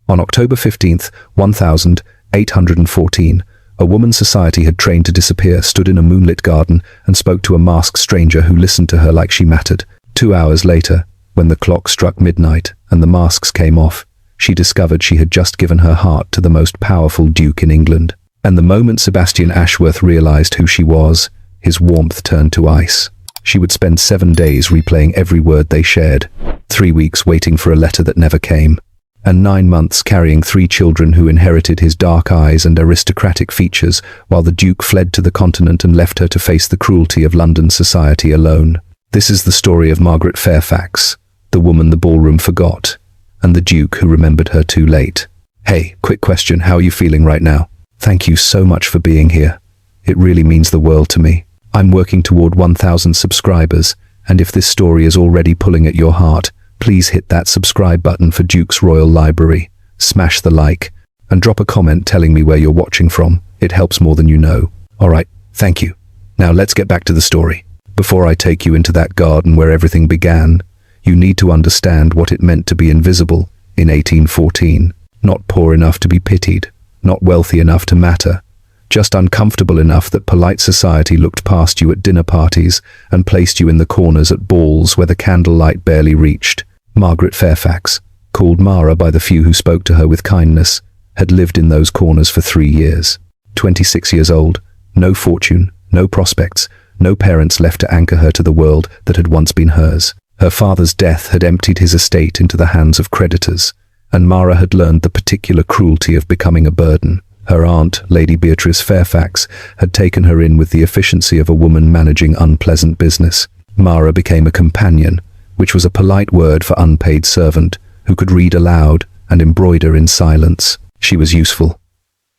On October 15th, 1814, a woman society had trained to disappear stood in a moonlit garden and spoke to a masked stranger who listened to her like she mattered. 2 hours later, when the clock struck midnight and the masks came off, she discovered she had just given her heart to the most powerful duke in England. And the moment Sebastian Ashworth realized who she was, his warmth turned to ice. She would spend 7 days replaying every word they shared, 3 weeks waiting for a letter that never came, and 9 months carrying 3 children who inherited his dark eyes and aristocratic features, while the Duke fled to the continent and left her to face the cruelty of London society alone. This is the story of Margaret Fairfax, the woman the ballroom forgot, and the Duke who remembered her too late. Hey, quick question, how are you feeling right now? Thank you so much for being here. It really means the world to me. I'm working toward 1,000 subscribers, and if this story is already pulling at your heart, please hit that subscribe button for Duke's Royal Library, smash the like, and drop a comment telling me where you're watching from. It helps more than you know. Alright, thank you. Now let's get back to the story. Before I take you into that garden where everything began, you need to understand what it meant to be invisible in 1814. Not poor enough to be pitied, not wealthy enough to matter, just uncomfortable enough that polite society looked past you at dinner parties and placed you in the corners at balls where the candlelight barely reached. Margaret Fairfax, called Mara by the few who spoke to her with kindness, had lived in those corners for 3 years. 26 years old, no fortune, no prospects, no parents left to anchor her to the world that had once been hers. Her father's death had emptied his estate into the hands of creditors, and Mara had learned the particular cruelty of becoming a burden. Her aunt, Lady Beatrice Fairfax, had taken her in with the efficiency of a woman managing unpleasant business. Mara became a companion, which was a polite word for unpaid servant, who could read aloud and embroider in silence. She was useful,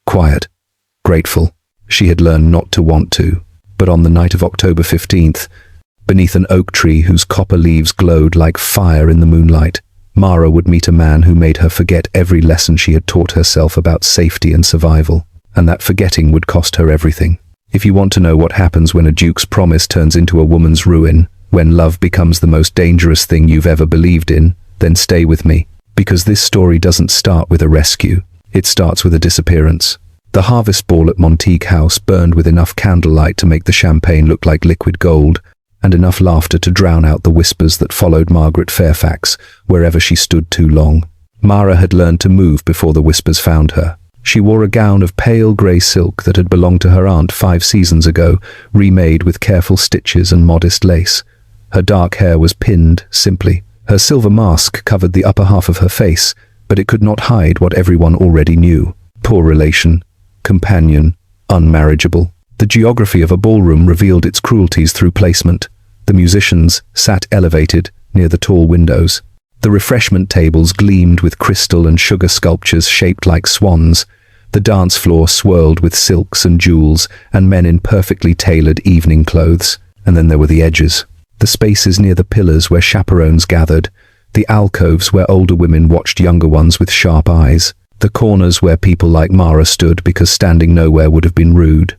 quiet, grateful. She had learned not to want to. But on the night of October 15th, beneath an oak tree whose copper leaves glowed like fire in the moonlight, Mara would meet a man who made her forget every lesson she had taught herself about safety and survival, and that forgetting would cost her everything. If you want to know what happens when a duke's promise turns into a woman's ruin, when love becomes the most dangerous thing you've ever believed in, then stay with me, because this story doesn't start with a rescue. It starts with a disappearance. The harvest ball at Monteague House burned with enough candlelight to make the champagne look like liquid gold, and enough laughter to drown out the whispers that followed Margaret Fairfax wherever she stood too long. Mara had learned to move before the whispers found her. She wore a gown of pale grey silk that had belonged to her aunt 5 seasons ago, remade with careful stitches and modest lace. Her dark hair was pinned simply. Her silver mask covered the upper half of her face, but it could not hide what everyone already knew. Poor relation, companion, unmarriageable. The geography of a ballroom revealed its cruelties through placement. The musicians sat elevated near the tall windows. The refreshment tables gleamed with crystal and sugar sculptures shaped like swans. The dance floor swirled with silks and jewels and men in perfectly tailored evening clothes. And then there were the edges. The spaces near the pillars where chaperones gathered. The alcoves where older women watched younger ones with sharp eyes. The corners where people like Mara stood because standing nowhere would have been rude.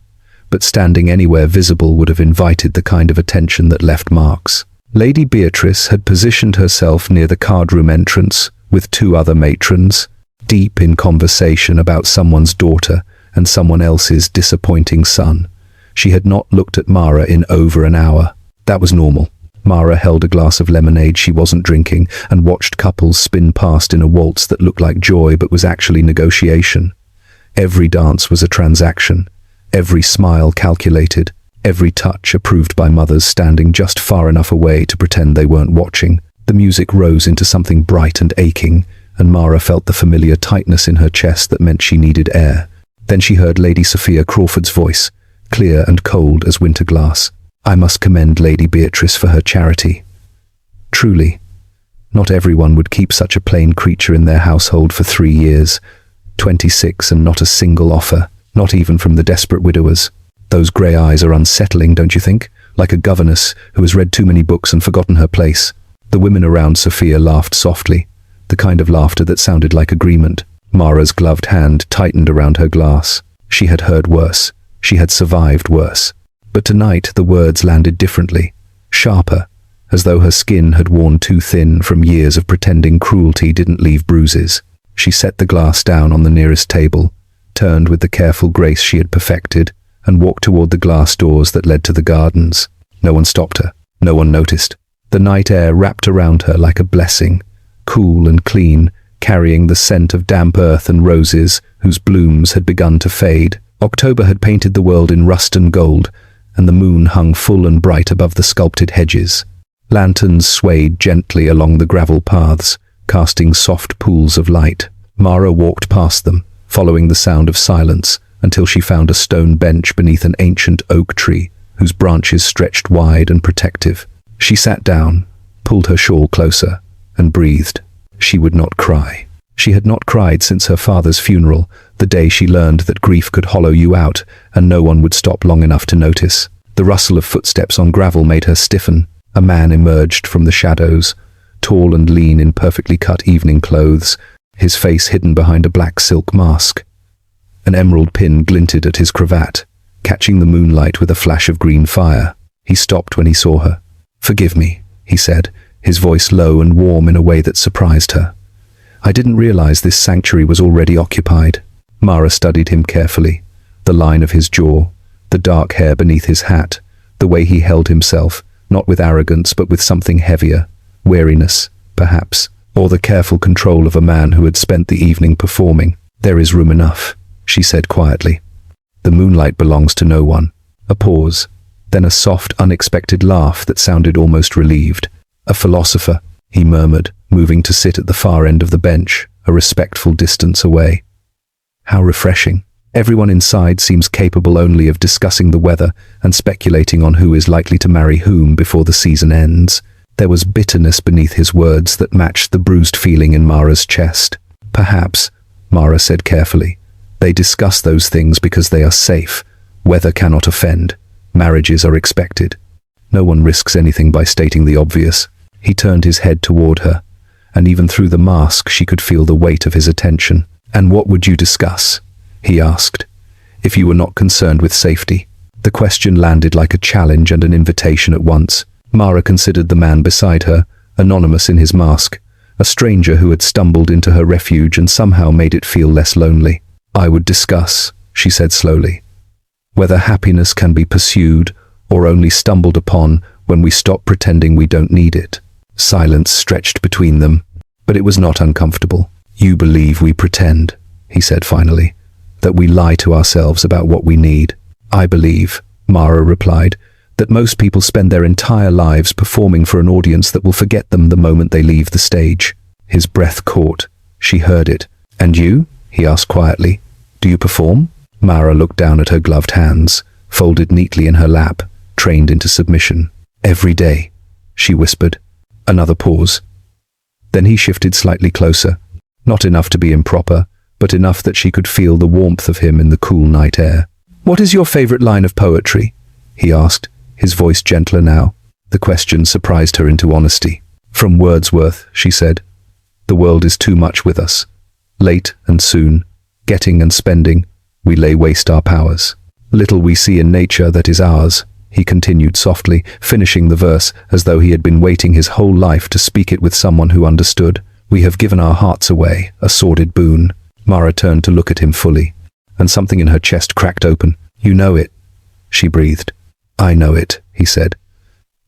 But standing anywhere visible would have invited the kind of attention that left marks. Lady Beatrice had positioned herself near the cardroom entrance with 2 other matrons, deep in conversation about someone's daughter and someone else's disappointing son. She had not looked at Mara in over an hour. That was normal. Mara held a glass of lemonade she wasn't drinking and watched couples spin past in a waltz that looked like joy but was actually negotiation. Every dance was a transaction. Every smile calculated, every touch approved by mothers standing just far enough away to pretend they weren't watching. The music rose into something bright and aching, and Mara felt the familiar tightness in her chest that meant she needed air. Then she heard Lady Sophia Crawford's voice, clear and cold as winter glass. I must commend Lady Beatrice for her charity. Truly, not everyone would keep such a plain creature in their household for 3 years. 26 and not a single offer. Not even from the desperate widowers. Those grey eyes are unsettling, don't you think? Like a governess who has read too many books and forgotten her place. The women around Sophia laughed softly, the kind of laughter that sounded like agreement. Mara's gloved hand tightened around her glass. She had heard worse. She had survived worse. But tonight the words landed differently, sharper, as though her skin had worn too thin from years of pretending cruelty didn't leave bruises. She set the glass down on the nearest table, turned with the careful grace she had perfected, and walked toward the glass doors that led to the gardens. No one stopped her. No one noticed. The night air wrapped around her like a blessing, cool and clean, carrying the scent of damp earth and roses whose blooms had begun to fade. October had painted the world in rust and gold, and the moon hung full and bright above the sculpted hedges. Lanterns swayed gently along the gravel paths, casting soft pools of light. Mara walked past them, following the sound of silence, until she found a stone bench beneath an ancient oak tree, whose branches stretched wide and protective. She sat down, pulled her shawl closer, and breathed. She would not cry. She had not cried since her father's funeral, the day she learned that grief could hollow you out, and no one would stop long enough to notice. The rustle of footsteps on gravel made her stiffen. A man emerged from the shadows, tall and lean in perfectly cut evening clothes, his face hidden behind a black silk mask. An emerald pin glinted at his cravat, catching the moonlight with a flash of green fire. He stopped when he saw her. "Forgive me," he said, his voice low and warm in a way that surprised her. "I didn't realize this sanctuary was already occupied." Mara studied him carefully. The line of his jaw, the dark hair beneath his hat, the way he held himself, not with arrogance but with something heavier, weariness, perhaps, or the careful control of a man who had spent the evening performing. "There is room enough," she said quietly. "The moonlight belongs to no one." A pause, then a soft, unexpected laugh that sounded almost relieved. "A philosopher," he murmured, moving to sit at the far end of the bench, a respectful distance away. "How refreshing. Everyone inside seems capable only of discussing the weather and speculating on who is likely to marry whom before the season ends." There was bitterness beneath his words that matched the bruised feeling in Mara's chest. "Perhaps," Mara said carefully, "they discuss those things because they are safe. Weather cannot offend. Marriages are expected. No one risks anything by stating the obvious." He turned his head toward her, and even through the mask she could feel the weight of his attention. "And what would you discuss?" he asked, "if you were not concerned with safety?" The question landed like a challenge and an invitation at once. Mara considered the man beside her, anonymous in his mask, a stranger who had stumbled into her refuge and somehow made it feel less lonely. "I would discuss," she said slowly, "whether happiness can be pursued or only stumbled upon when we stop pretending we don't need it." Silence stretched between them, but it was not uncomfortable. "You believe we pretend," he said finally, "that we lie to ourselves about what we need." "I believe," Mara replied, "that most people spend their entire lives performing for an audience that will forget them the moment they leave the stage." His breath caught. She heard it. "And you?" he asked quietly. "Do you perform?" Mara looked down at her gloved hands, folded neatly in her lap, trained into submission. "Every day," she whispered. Another pause. Then he shifted slightly closer, not enough to be improper, but enough that she could feel the warmth of him in the cool night air. "What is your favorite line of poetry?" he asked, his voice gentler now. The question surprised her into honesty. "From Wordsworth," she said. "The world is too much with us. Late and soon, getting and spending, we lay waste our powers. Little we see in nature that is ours," he continued softly, finishing the verse as though he had been waiting his whole life to speak it with someone who understood. "We have given our hearts away, a sordid boon." Mara turned to look at him fully, and something in her chest cracked open. "You know it," she breathed. "I know it," he said.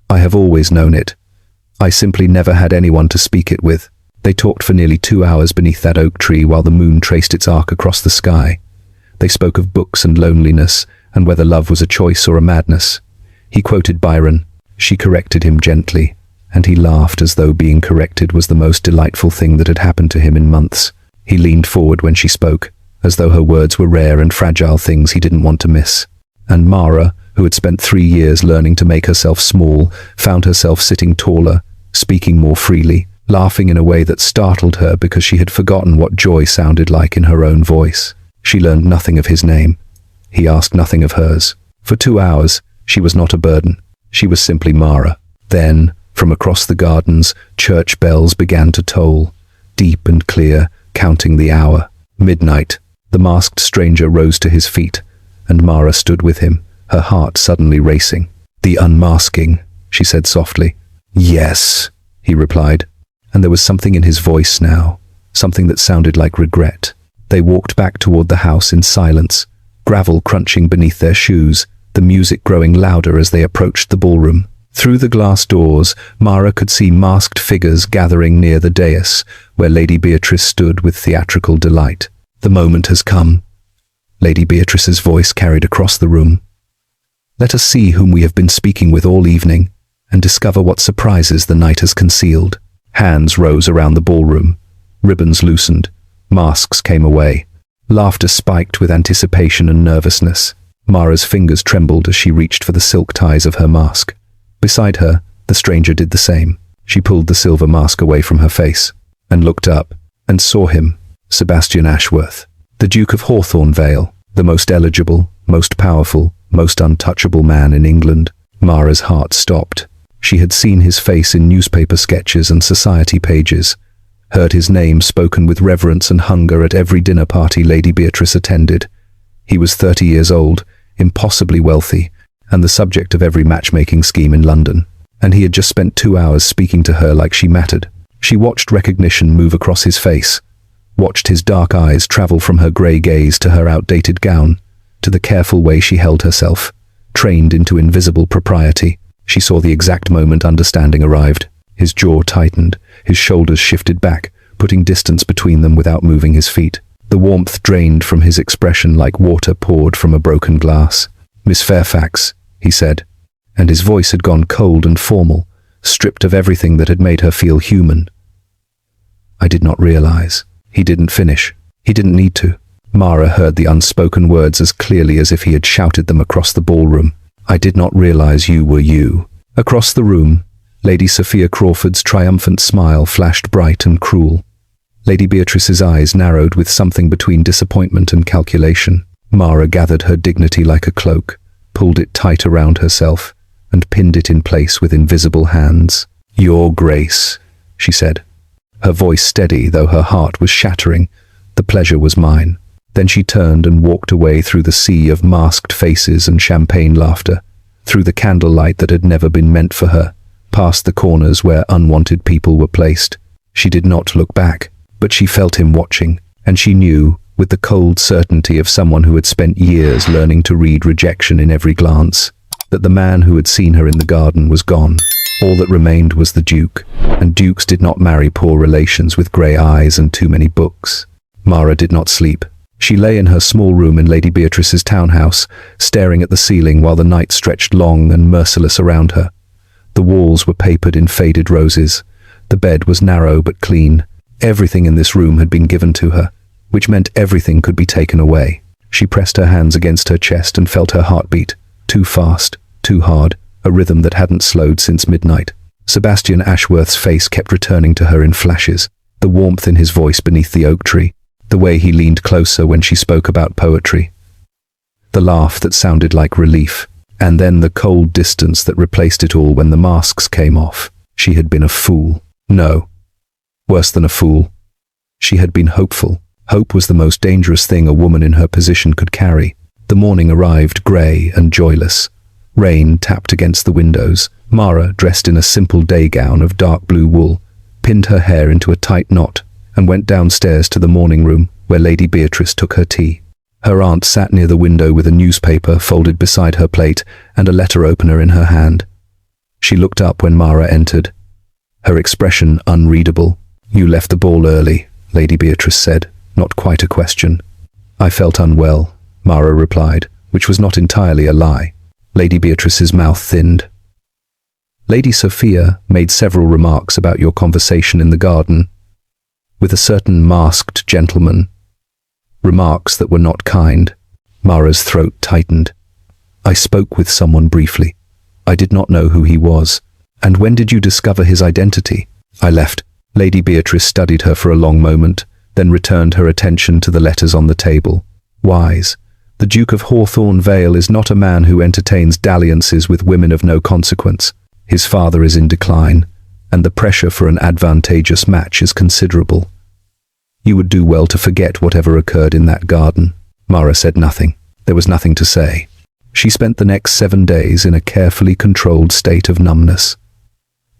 "I have always known it. I simply never had anyone to speak it with." They talked for nearly 2 hours beneath that oak tree while the moon traced its arc across the sky. They spoke of books and loneliness, and whether love was a choice or a madness. He quoted Byron. She corrected him gently, and he laughed as though being corrected was the most delightful thing that had happened to him in months. He leaned forward when she spoke, as though her words were rare and fragile things he didn't want to miss. And Mara, who had spent 3 years learning to make herself small, found herself sitting taller, speaking more freely, laughing in a way that startled her because she had forgotten what joy sounded like in her own voice. She learned nothing of his name. He asked nothing of hers. For 2 hours, she was not a burden. She was simply Mara. Then, from across the gardens, church bells began to toll, deep and clear, counting the hour. Midnight. The masked stranger rose to his feet, and Mara stood with him, her heart suddenly racing. "The unmasking," she said softly. "Yes," he replied, and there was something in his voice now, something that sounded like regret. They walked back toward the house in silence, gravel crunching beneath their shoes, the music growing louder as they approached the ballroom. Through the glass doors, Mara could see masked figures gathering near the dais, where Lady Beatrice stood with theatrical delight. "The moment has come," Lady Beatrice's voice carried across the room. "Let us see whom we have been speaking with all evening, and discover what surprises the night has concealed." Hands rose around the ballroom. Ribbons loosened. Masks came away. Laughter spiked with anticipation and nervousness. Mara's fingers trembled as she reached for the silk ties of her mask. Beside her, the stranger did the same. She pulled the silver mask away from her face, and looked up, and saw him, Sebastian Ashworth, the Duke of Hawthorne Vale, the most eligible, most powerful, most untouchable man in England. Mara's heart stopped. She had seen his face in newspaper sketches and society pages, heard his name spoken with reverence and hunger at every dinner party Lady Beatrice attended. He was 30 years old, impossibly wealthy, and the subject of every matchmaking scheme in London. And he had just spent 2 hours speaking to her like she mattered. She watched recognition move across his face, watched his dark eyes travel from her grey gaze to her outdated gown, to the careful way she held herself, trained into invisible propriety. She saw the exact moment understanding arrived. His jaw tightened, his shoulders shifted back, putting distance between them without moving his feet. The warmth drained from his expression like water poured from a broken glass. "Miss Fairfax," he said, and his voice had gone cold and formal, stripped of everything that had made her feel human. "I did not realize." He didn't finish. He didn't need to. Mara heard the unspoken words as clearly as if he had shouted them across the ballroom. "I did not realize you were you." Across the room, Lady Sophia Crawford's triumphant smile flashed bright and cruel. Lady Beatrice's eyes narrowed with something between disappointment and calculation. Mara gathered her dignity like a cloak, pulled it tight around herself, and pinned it in place with invisible hands. "Your Grace," she said, her voice steady though her heart was shattering. "The pleasure was mine." Then she turned and walked away through the sea of masked faces and champagne laughter, through the candlelight that had never been meant for her, past the corners where unwanted people were placed. She did not look back, but she felt him watching, and she knew, with the cold certainty of someone who had spent years learning to read rejection in every glance, that the man who had seen her in the garden was gone. All that remained was the Duke, and dukes did not marry poor relations with grey eyes and too many books. Mara did not sleep. She lay in her small room in Lady Beatrice's townhouse, staring at the ceiling while the night stretched long and merciless around her. The walls were papered in faded roses. The bed was narrow but clean. Everything in this room had been given to her, which meant everything could be taken away. She pressed her hands against her chest and felt her heart beat, too fast, too hard, a rhythm that hadn't slowed since midnight. Sebastian Ashworth's face kept returning to her in flashes, the warmth in his voice beneath the oak tree, the way he leaned closer when she spoke about poetry, the laugh that sounded like relief, and then the cold distance that replaced it all when the masks came off. She had been a fool. No, worse than a fool. She had been hopeful. Hope was the most dangerous thing a woman in her position could carry. The morning arrived grey and joyless. Rain tapped against the windows. Mara, dressed in a simple day gown of dark blue wool, pinned her hair into a tight knot and went downstairs to the morning room where Lady Beatrice took her tea. Her aunt sat near the window with a newspaper folded beside her plate and a letter opener in her hand. She looked up when Mara entered, her expression unreadable. "You left the ball early," Lady Beatrice said, not quite a question. "I felt unwell," Mara replied, which was not entirely a lie. Lady Beatrice's mouth thinned. "Lady Sophia made several remarks about your conversation in the garden with a certain masked gentleman. Remarks that were not kind." Mara's throat tightened. "I spoke with someone briefly. I did not know who he was. And when did you discover his identity?" "I left." Lady Beatrice studied her for a long moment, then returned her attention to the letters on the table. "Wise. The Duke of Hawthorne Vale is not a man who entertains dalliances with women of no consequence. His father is in decline, and the pressure for an advantageous match is considerable. You would do well to forget whatever occurred in that garden." Mara said nothing. There was nothing to say. She spent the next 7 days in a carefully controlled state of numbness.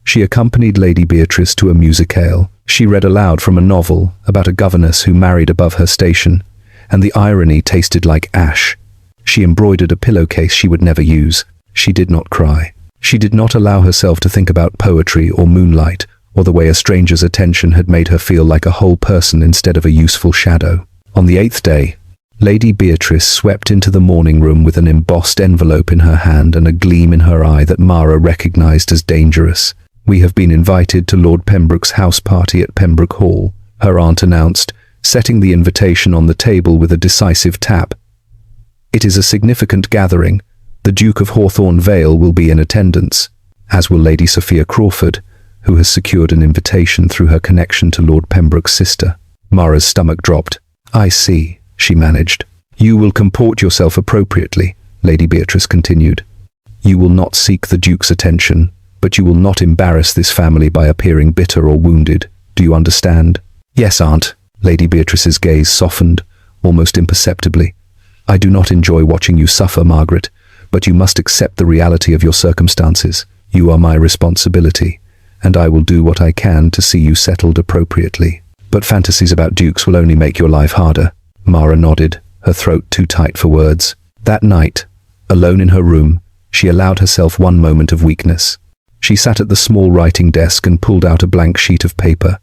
She accompanied Lady Beatrice to a musicale. She read aloud from a novel about a governess who married above her station, and the irony tasted like ash. She embroidered a pillowcase she would never use. She did not cry. She did not allow herself to think about poetry or moonlight, or the way a stranger's attention had made her feel like a whole person instead of a useful shadow. On the 8th day, Lady Beatrice swept into the morning room with an embossed envelope in her hand and a gleam in her eye that Mara recognized as dangerous. "We have been invited to Lord Pembroke's house party at Pembroke Hall," her aunt announced, setting the invitation on the table with a decisive tap. "It is a significant gathering. The Duke of Hawthorne Vale will be in attendance, as will Lady Sophia Crawford, who has secured an invitation through her connection to Lord Pembroke's sister." Mara's stomach dropped. "I see," she managed. "You will comport yourself appropriately," Lady Beatrice continued. "You will not seek the Duke's attention, but you will not embarrass this family by appearing bitter or wounded. Do you understand?" "Yes, Aunt." Lady Beatrice's gaze softened, almost imperceptibly. "I do not enjoy watching you suffer, Margaret, but you must accept the reality of your circumstances. You are my responsibility, and I will do what I can to see you settled appropriately. But fantasies about dukes will only make your life harder." Mara nodded, her throat too tight for words. That night, alone in her room, she allowed herself one moment of weakness. She sat at the small writing desk and pulled out a blank sheet of paper.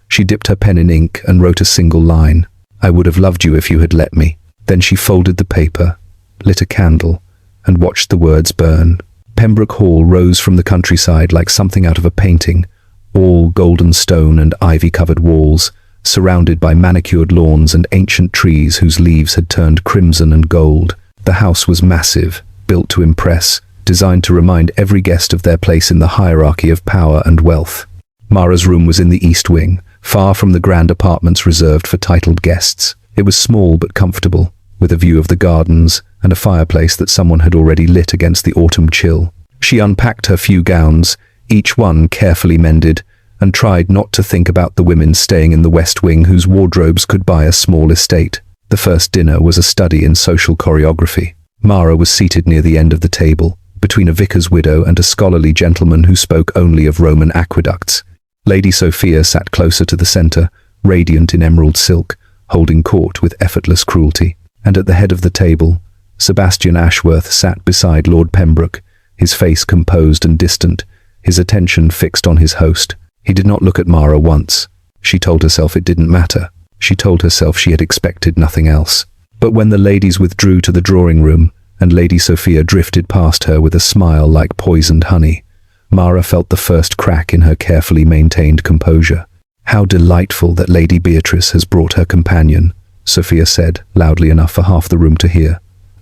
She dipped her pen in ink and wrote a single line. "I would have loved you if you had let me." Then she folded the paper, lit a candle, and watched the words burn. Pembroke Hall rose from the countryside like something out of a painting, all golden stone and ivy-covered walls, surrounded by manicured lawns and ancient trees whose leaves had turned crimson and gold. The house was massive, built to impress, designed to remind every guest of their place in the hierarchy of power and wealth. Mara's room was in the east wing, far from the grand apartments reserved for titled guests. It was small but comfortable, with a view of the gardens and a fireplace that someone had already lit against the autumn chill. She unpacked her few gowns, each one carefully mended, and tried not to think about the women staying in the West Wing whose wardrobes could buy a small estate. The first dinner was a study in social choreography. Mara was seated near the end of the table, between a vicar's widow and a scholarly gentleman who spoke only of Roman aqueducts. Lady Sophia sat closer to the centre, radiant in emerald silk, holding court with effortless cruelty. And at the head of the table, Sebastian Ashworth sat beside Lord Pembroke, his face composed and distant, his attention fixed on his host. He did not look at Mara once. She told herself it didn't matter. She told herself she had expected nothing else. But when the ladies withdrew to the drawing room, and Lady Sophia drifted past her with a smile like poisoned honey, Mara felt the first crack in her carefully maintained composure. "How delightful that Lady Beatrice has brought her companion," Sophia said, loudly enough for half the room to hear.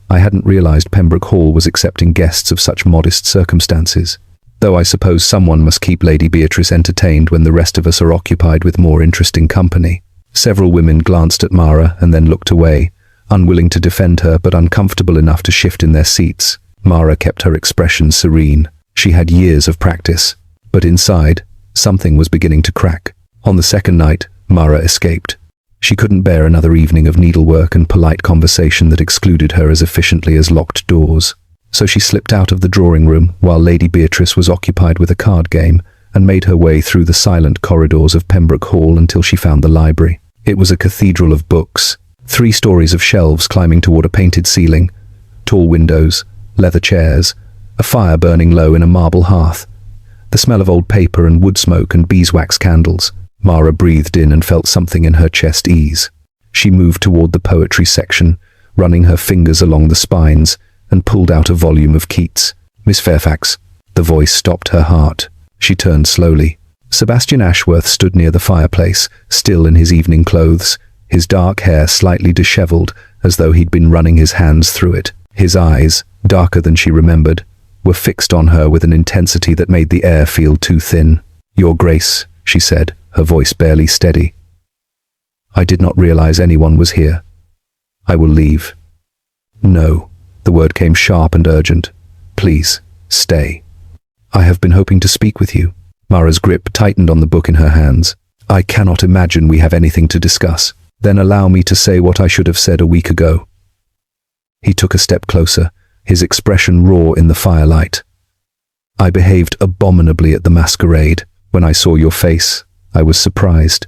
"I hadn't realized Pembroke Hall was accepting guests of such modest circumstances. Though I suppose someone must keep Lady Beatrice entertained when the rest of us are occupied with more interesting company." Several women glanced at Mara and then looked away, unwilling to defend her but uncomfortable enough to shift in their seats. Mara kept her expression serene. She had years of practice, but inside, something was beginning to crack. On the second night, Mara escaped. She couldn't bear another evening of needlework and polite conversation that excluded her as efficiently as locked doors. So she slipped out of the drawing room while Lady Beatrice was occupied with a card game and made her way through the silent corridors of Pembroke Hall until she found the library. It was a cathedral of books, 3 stories of shelves climbing toward a painted ceiling, tall windows, leather chairs, a fire burning low in a marble hearth, the smell of old paper and wood smoke and beeswax candles. Mara breathed in and felt something in her chest ease. She moved toward the poetry section, running her fingers along the spines, and pulled out a volume of Keats. "Miss Fairfax." The voice stopped her heart. She turned slowly. Sebastian Ashworth stood near the fireplace, still in his evening clothes, his dark hair slightly disheveled, as though he'd been running his hands through it. His eyes, darker than she remembered, were fixed on her with an intensity that made the air feel too thin. "Your Grace," she said, her voice barely steady. "I did not realize anyone was here. I will leave." "No." The word came sharp and urgent. "Please, stay. I have been hoping to speak with you." Mara's grip tightened on the book in her hands. "I cannot imagine we have anything to discuss." "Then allow me to say what I should have said a week ago." He took a step closer, his expression raw in the firelight. "I behaved abominably at the masquerade. When I saw your face, I was surprised.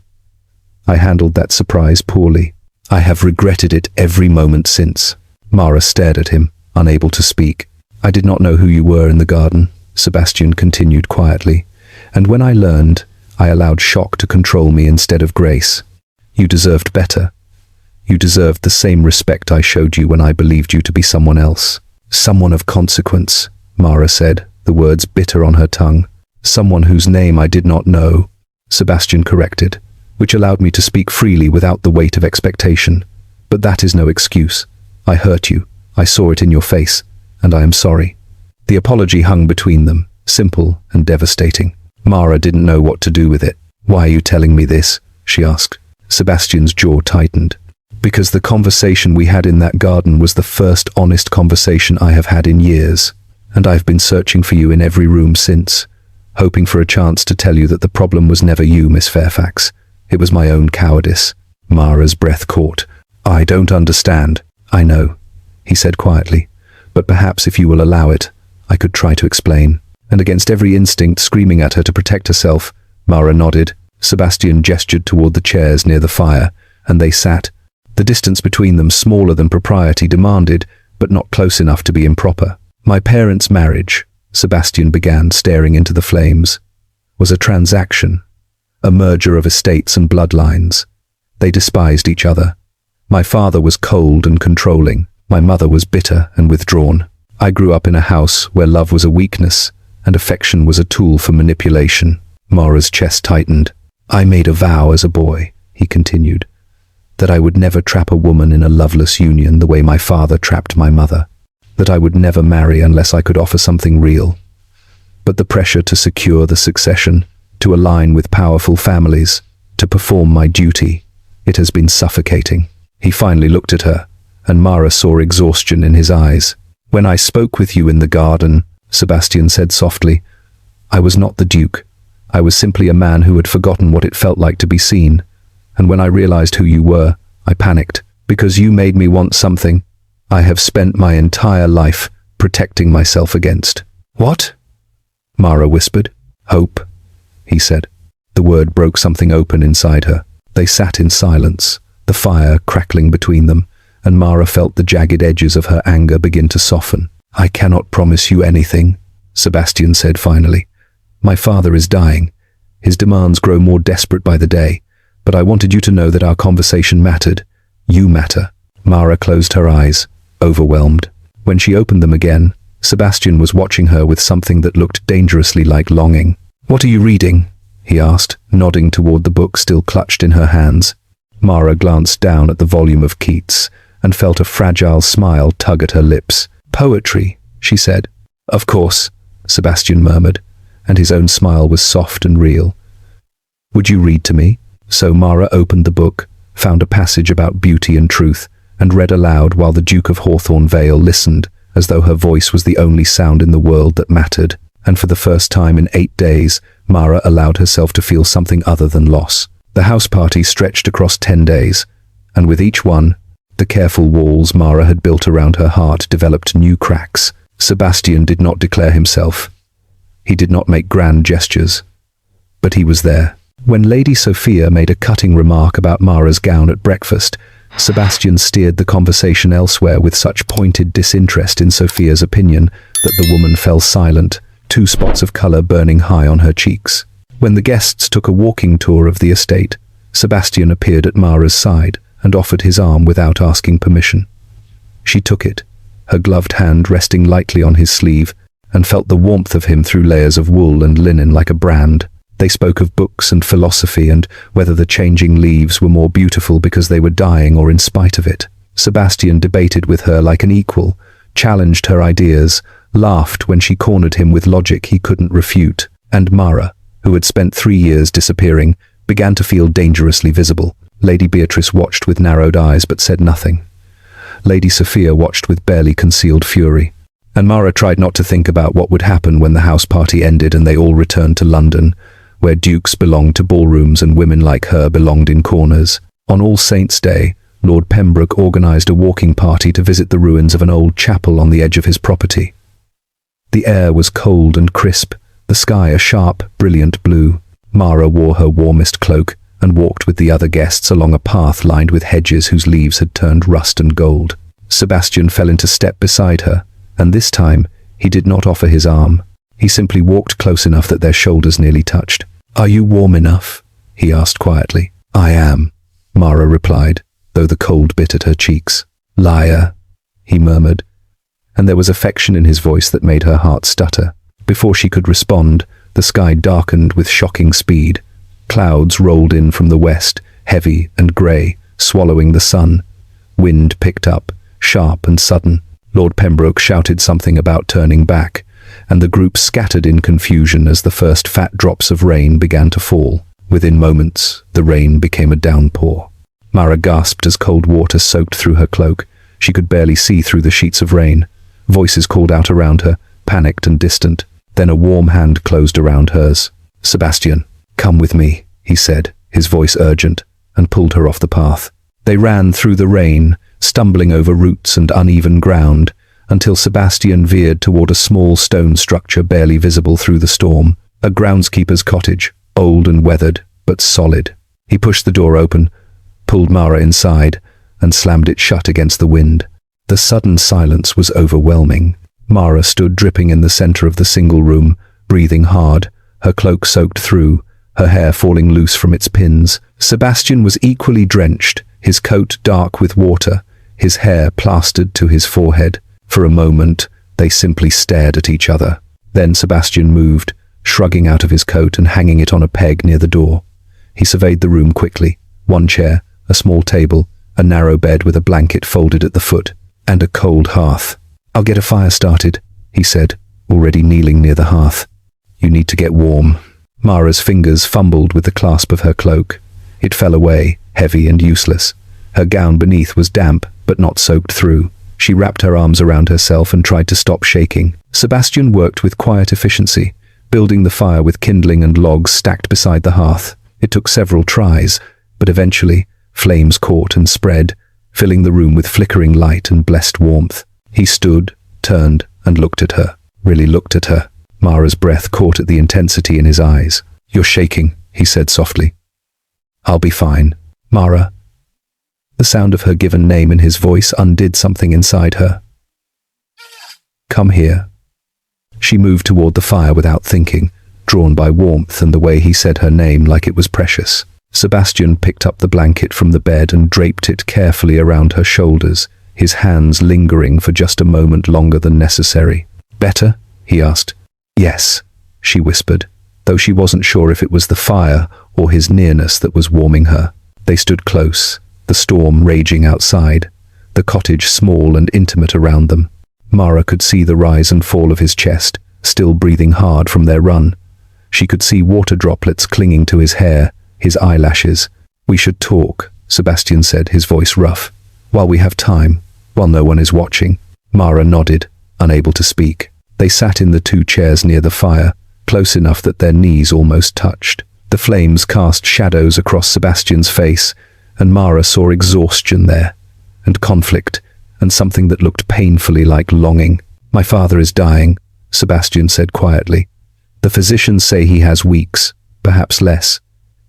I handled that surprise poorly. I have regretted it every moment since. Mara stared at him, unable to speak. I did not know who you were in the garden, Sebastian continued quietly, and when I learned, I allowed shock to control me instead of grace. You deserved better. You deserved the same respect I showed you when I believed you to be someone else. Someone of consequence, Mara said, the words bitter on her tongue. Someone whose name I did not know, Sebastian corrected, which allowed me to speak freely without the weight of expectation. But that is no excuse. I hurt you. I saw it in your face, and I am sorry. The apology hung between them, simple and devastating. Mara didn't know what to do with it. Why are you telling me this? She asked. Sebastian's jaw tightened. Because the conversation we had in that garden was the first honest conversation I have had in years, and I've been searching for you in every room since, hoping for a chance to tell you that the problem was never you, Miss Fairfax. It was my own cowardice. Mara's breath caught. I don't understand. I know, he said quietly, but perhaps if you will allow it, I could try to explain. And against every instinct screaming at her to protect herself, Mara nodded. Sebastian gestured toward the chairs near the fire, and they sat, the distance between them smaller than propriety demanded, but not close enough to be improper. My parents' marriage, Sebastian began, staring into the flames, was a transaction, a merger of estates and bloodlines. They despised each other. My father was cold and controlling. My mother was bitter and withdrawn. I grew up in a house where love was a weakness and affection was a tool for manipulation. Mara's chest tightened. I made a vow as a boy, he continued, that I would never trap a woman in a loveless union the way my father trapped my mother, that I would never marry unless I could offer something real. But the pressure to secure the succession, to align with powerful families, to perform my duty, it has been suffocating. He finally looked at her, and Mara saw exhaustion in his eyes. When I spoke with you in the garden, Sebastian said softly, I was not the Duke. I was simply a man who had forgotten what it felt like to be seen. And when I realized who you were, I panicked, because you made me want something I have spent my entire life protecting myself against. What? Mara whispered. Hope, he said. The word broke something open inside her. They sat in silence, the fire crackling between them, and Mara felt the jagged edges of her anger begin to soften. I cannot promise you anything, Sebastian said finally. My father is dying. His demands grow more desperate by the day, but I wanted you to know that our conversation mattered. You matter. Mara closed her eyes, overwhelmed. When she opened them again, Sebastian was watching her with something that looked dangerously like longing. What are you reading? He asked, nodding toward the book still clutched in her hands. Mara glanced down at the volume of Keats and felt a fragile smile tug at her lips. Poetry, she said. Of course, Sebastian murmured, and his own smile was soft and real. Would you read to me? So Mara opened the book, found a passage about beauty and truth, and read aloud while the Duke of Hawthorne Vale listened, as though her voice was the only sound in the world that mattered. And for the first time in 8 days, Mara allowed herself to feel something other than loss. The house party stretched across 10 days, and with each one, the careful walls Mara had built around her heart developed new cracks. Sebastian did not declare himself. He did not make grand gestures, but he was there. When Lady Sophia made a cutting remark about Mara's gown at breakfast, Sebastian steered the conversation elsewhere with such pointed disinterest in Sophia's opinion that the woman fell silent, 2 spots of colour burning high on her cheeks. When the guests took a walking tour of the estate, Sebastian appeared at Mara's side and offered his arm without asking permission. She took it, her gloved hand resting lightly on his sleeve, and felt the warmth of him through layers of wool and linen like a brand. They spoke of books and philosophy and whether the changing leaves were more beautiful because they were dying or in spite of it. Sebastian debated with her like an equal, challenged her ideas, laughed when she cornered him with logic he couldn't refute, and Mara, who had spent 3 years disappearing, began to feel dangerously visible. Lady Beatrice watched with narrowed eyes but said nothing. Lady Sophia watched with barely concealed fury. And Mara tried not to think about what would happen when the house party ended and they all returned to London, where dukes belonged to ballrooms and women like her belonged in corners. On All Saints' Day, Lord Pembroke organised a walking party to visit the ruins of an old chapel on the edge of his property. The air was cold and crisp, the sky a sharp, brilliant blue. Mara wore her warmest cloak and walked with the other guests along a path lined with hedges whose leaves had turned rust and gold. Sebastian fell into step beside her, and this time he did not offer his arm. He simply walked close enough that their shoulders nearly touched. "Are you warm enough?" he asked quietly. "I am," Mara replied, though the cold bit at her cheeks. "Liar," he murmured, and there was affection in his voice that made her heart stutter. Before she could respond, the sky darkened with shocking speed. Clouds rolled in from the west, heavy and grey, swallowing the sun. Wind picked up, sharp and sudden. Lord Pembroke shouted something about turning back, and the group scattered in confusion as the first fat drops of rain began to fall. Within moments, the rain became a downpour. Mara gasped as cold water soaked through her cloak. She could barely see through the sheets of rain. Voices called out around her, panicked and distant. Then a warm hand closed around hers. "Sebastian, come with me," he said, his voice urgent, and pulled her off the path. They ran through the rain, stumbling over roots and uneven ground, until Sebastian veered toward a small stone structure barely visible through the storm. A groundskeeper's cottage, old and weathered, but solid. He pushed the door open, pulled Mara inside, and slammed it shut against the wind. The sudden silence was overwhelming. Mara stood dripping in the center of the single room, breathing hard, her cloak soaked through, her hair falling loose from its pins. Sebastian was equally drenched, his coat dark with water, his hair plastered to his forehead. For a moment, they simply stared at each other. Then Sebastian moved, shrugging out of his coat and hanging it on a peg near the door. He surveyed the room quickly. One chair, a small table, a narrow bed with a blanket folded at the foot, and a cold hearth. "I'll get a fire started," he said, already kneeling near the hearth. "You need to get warm." Mara's fingers fumbled with the clasp of her cloak. It fell away, heavy and useless. Her gown beneath was damp, but not soaked through. She wrapped her arms around herself and tried to stop shaking. Sebastian worked with quiet efficiency, building the fire with kindling and logs stacked beside the hearth. It took several tries, but eventually, flames caught and spread, filling the room with flickering light and blessed warmth. He stood, turned, and looked at her. Really looked at her. Mara's breath caught at the intensity in his eyes. "You're shaking," he said softly. "I'll be fine." "Mara." The sound of her given name in his voice undid something inside her. "Come here." She moved toward the fire without thinking, drawn by warmth and the way he said her name like it was precious. Sebastian picked up the blanket from the bed and draped it carefully around her shoulders, his hands lingering for just a moment longer than necessary. "Better?" he asked. "Yes," she whispered, though she wasn't sure if it was the fire or his nearness that was warming her. They stood close, the storm raging outside, the cottage small and intimate around them. Mara could see the rise and fall of his chest, still breathing hard from their run. She could see water droplets clinging to his hair, his eyelashes. "We should talk," Sebastian said, his voice rough. "While we have time, while no one is watching." Mara nodded, unable to speak. They sat in the two chairs near the fire, close enough that their knees almost touched. The flames cast shadows across Sebastian's face, and Mara saw exhaustion there, and conflict, and something that looked painfully like longing. "My father is dying," Sebastian said quietly. "The physicians say he has weeks, perhaps less.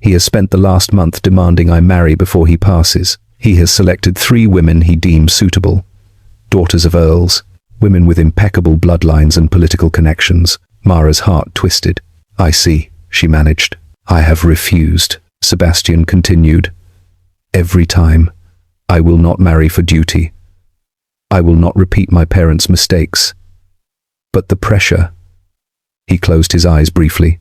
He has spent the last month demanding I marry before he passes. He has selected 3 women he deems suitable. Daughters of earls, women with impeccable bloodlines and political connections." Mara's heart twisted. "I see," she managed. "I have refused," Sebastian continued. "Every time. I will not marry for duty. I will not repeat my parents' mistakes. But the pressure..." He closed his eyes briefly.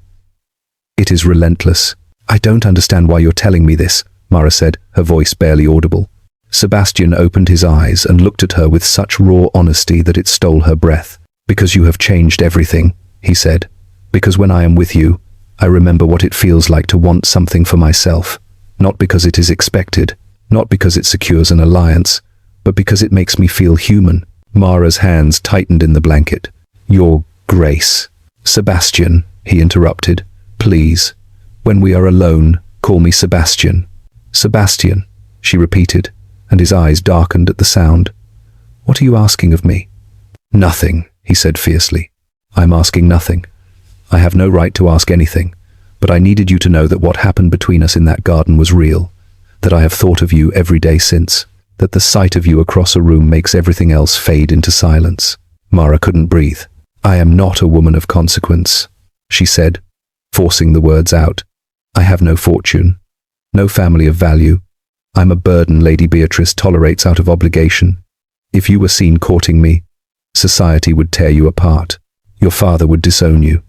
"It is relentless." "I don't understand why you're telling me this," Mara said, her voice barely audible. Sebastian opened his eyes and looked at her with such raw honesty that it stole her breath. "Because you have changed everything," he said. "Because when I am with you, I remember what it feels like to want something for myself. Not because it is expected, not because it secures an alliance, but because it makes me feel human." Mara's hands tightened in the blanket. "Your Grace." "Sebastian," he interrupted. "Please, when we are alone, call me Sebastian." "Sebastian," she repeated, and his eyes darkened at the sound. "What are you asking of me?" "Nothing," he said fiercely. "I'm asking nothing. I have no right to ask anything. But I needed you to know that what happened between us in that garden was real, that I have thought of you every day since, that the sight of you across a room makes everything else fade into silence. Mara couldn't breathe. I am not a woman of consequence, she said, forcing the words out. I have no fortune, no family of value. I'm a burden Lady Beatrice tolerates out of obligation. If you were seen courting me, society would tear you apart. Your father would disown you.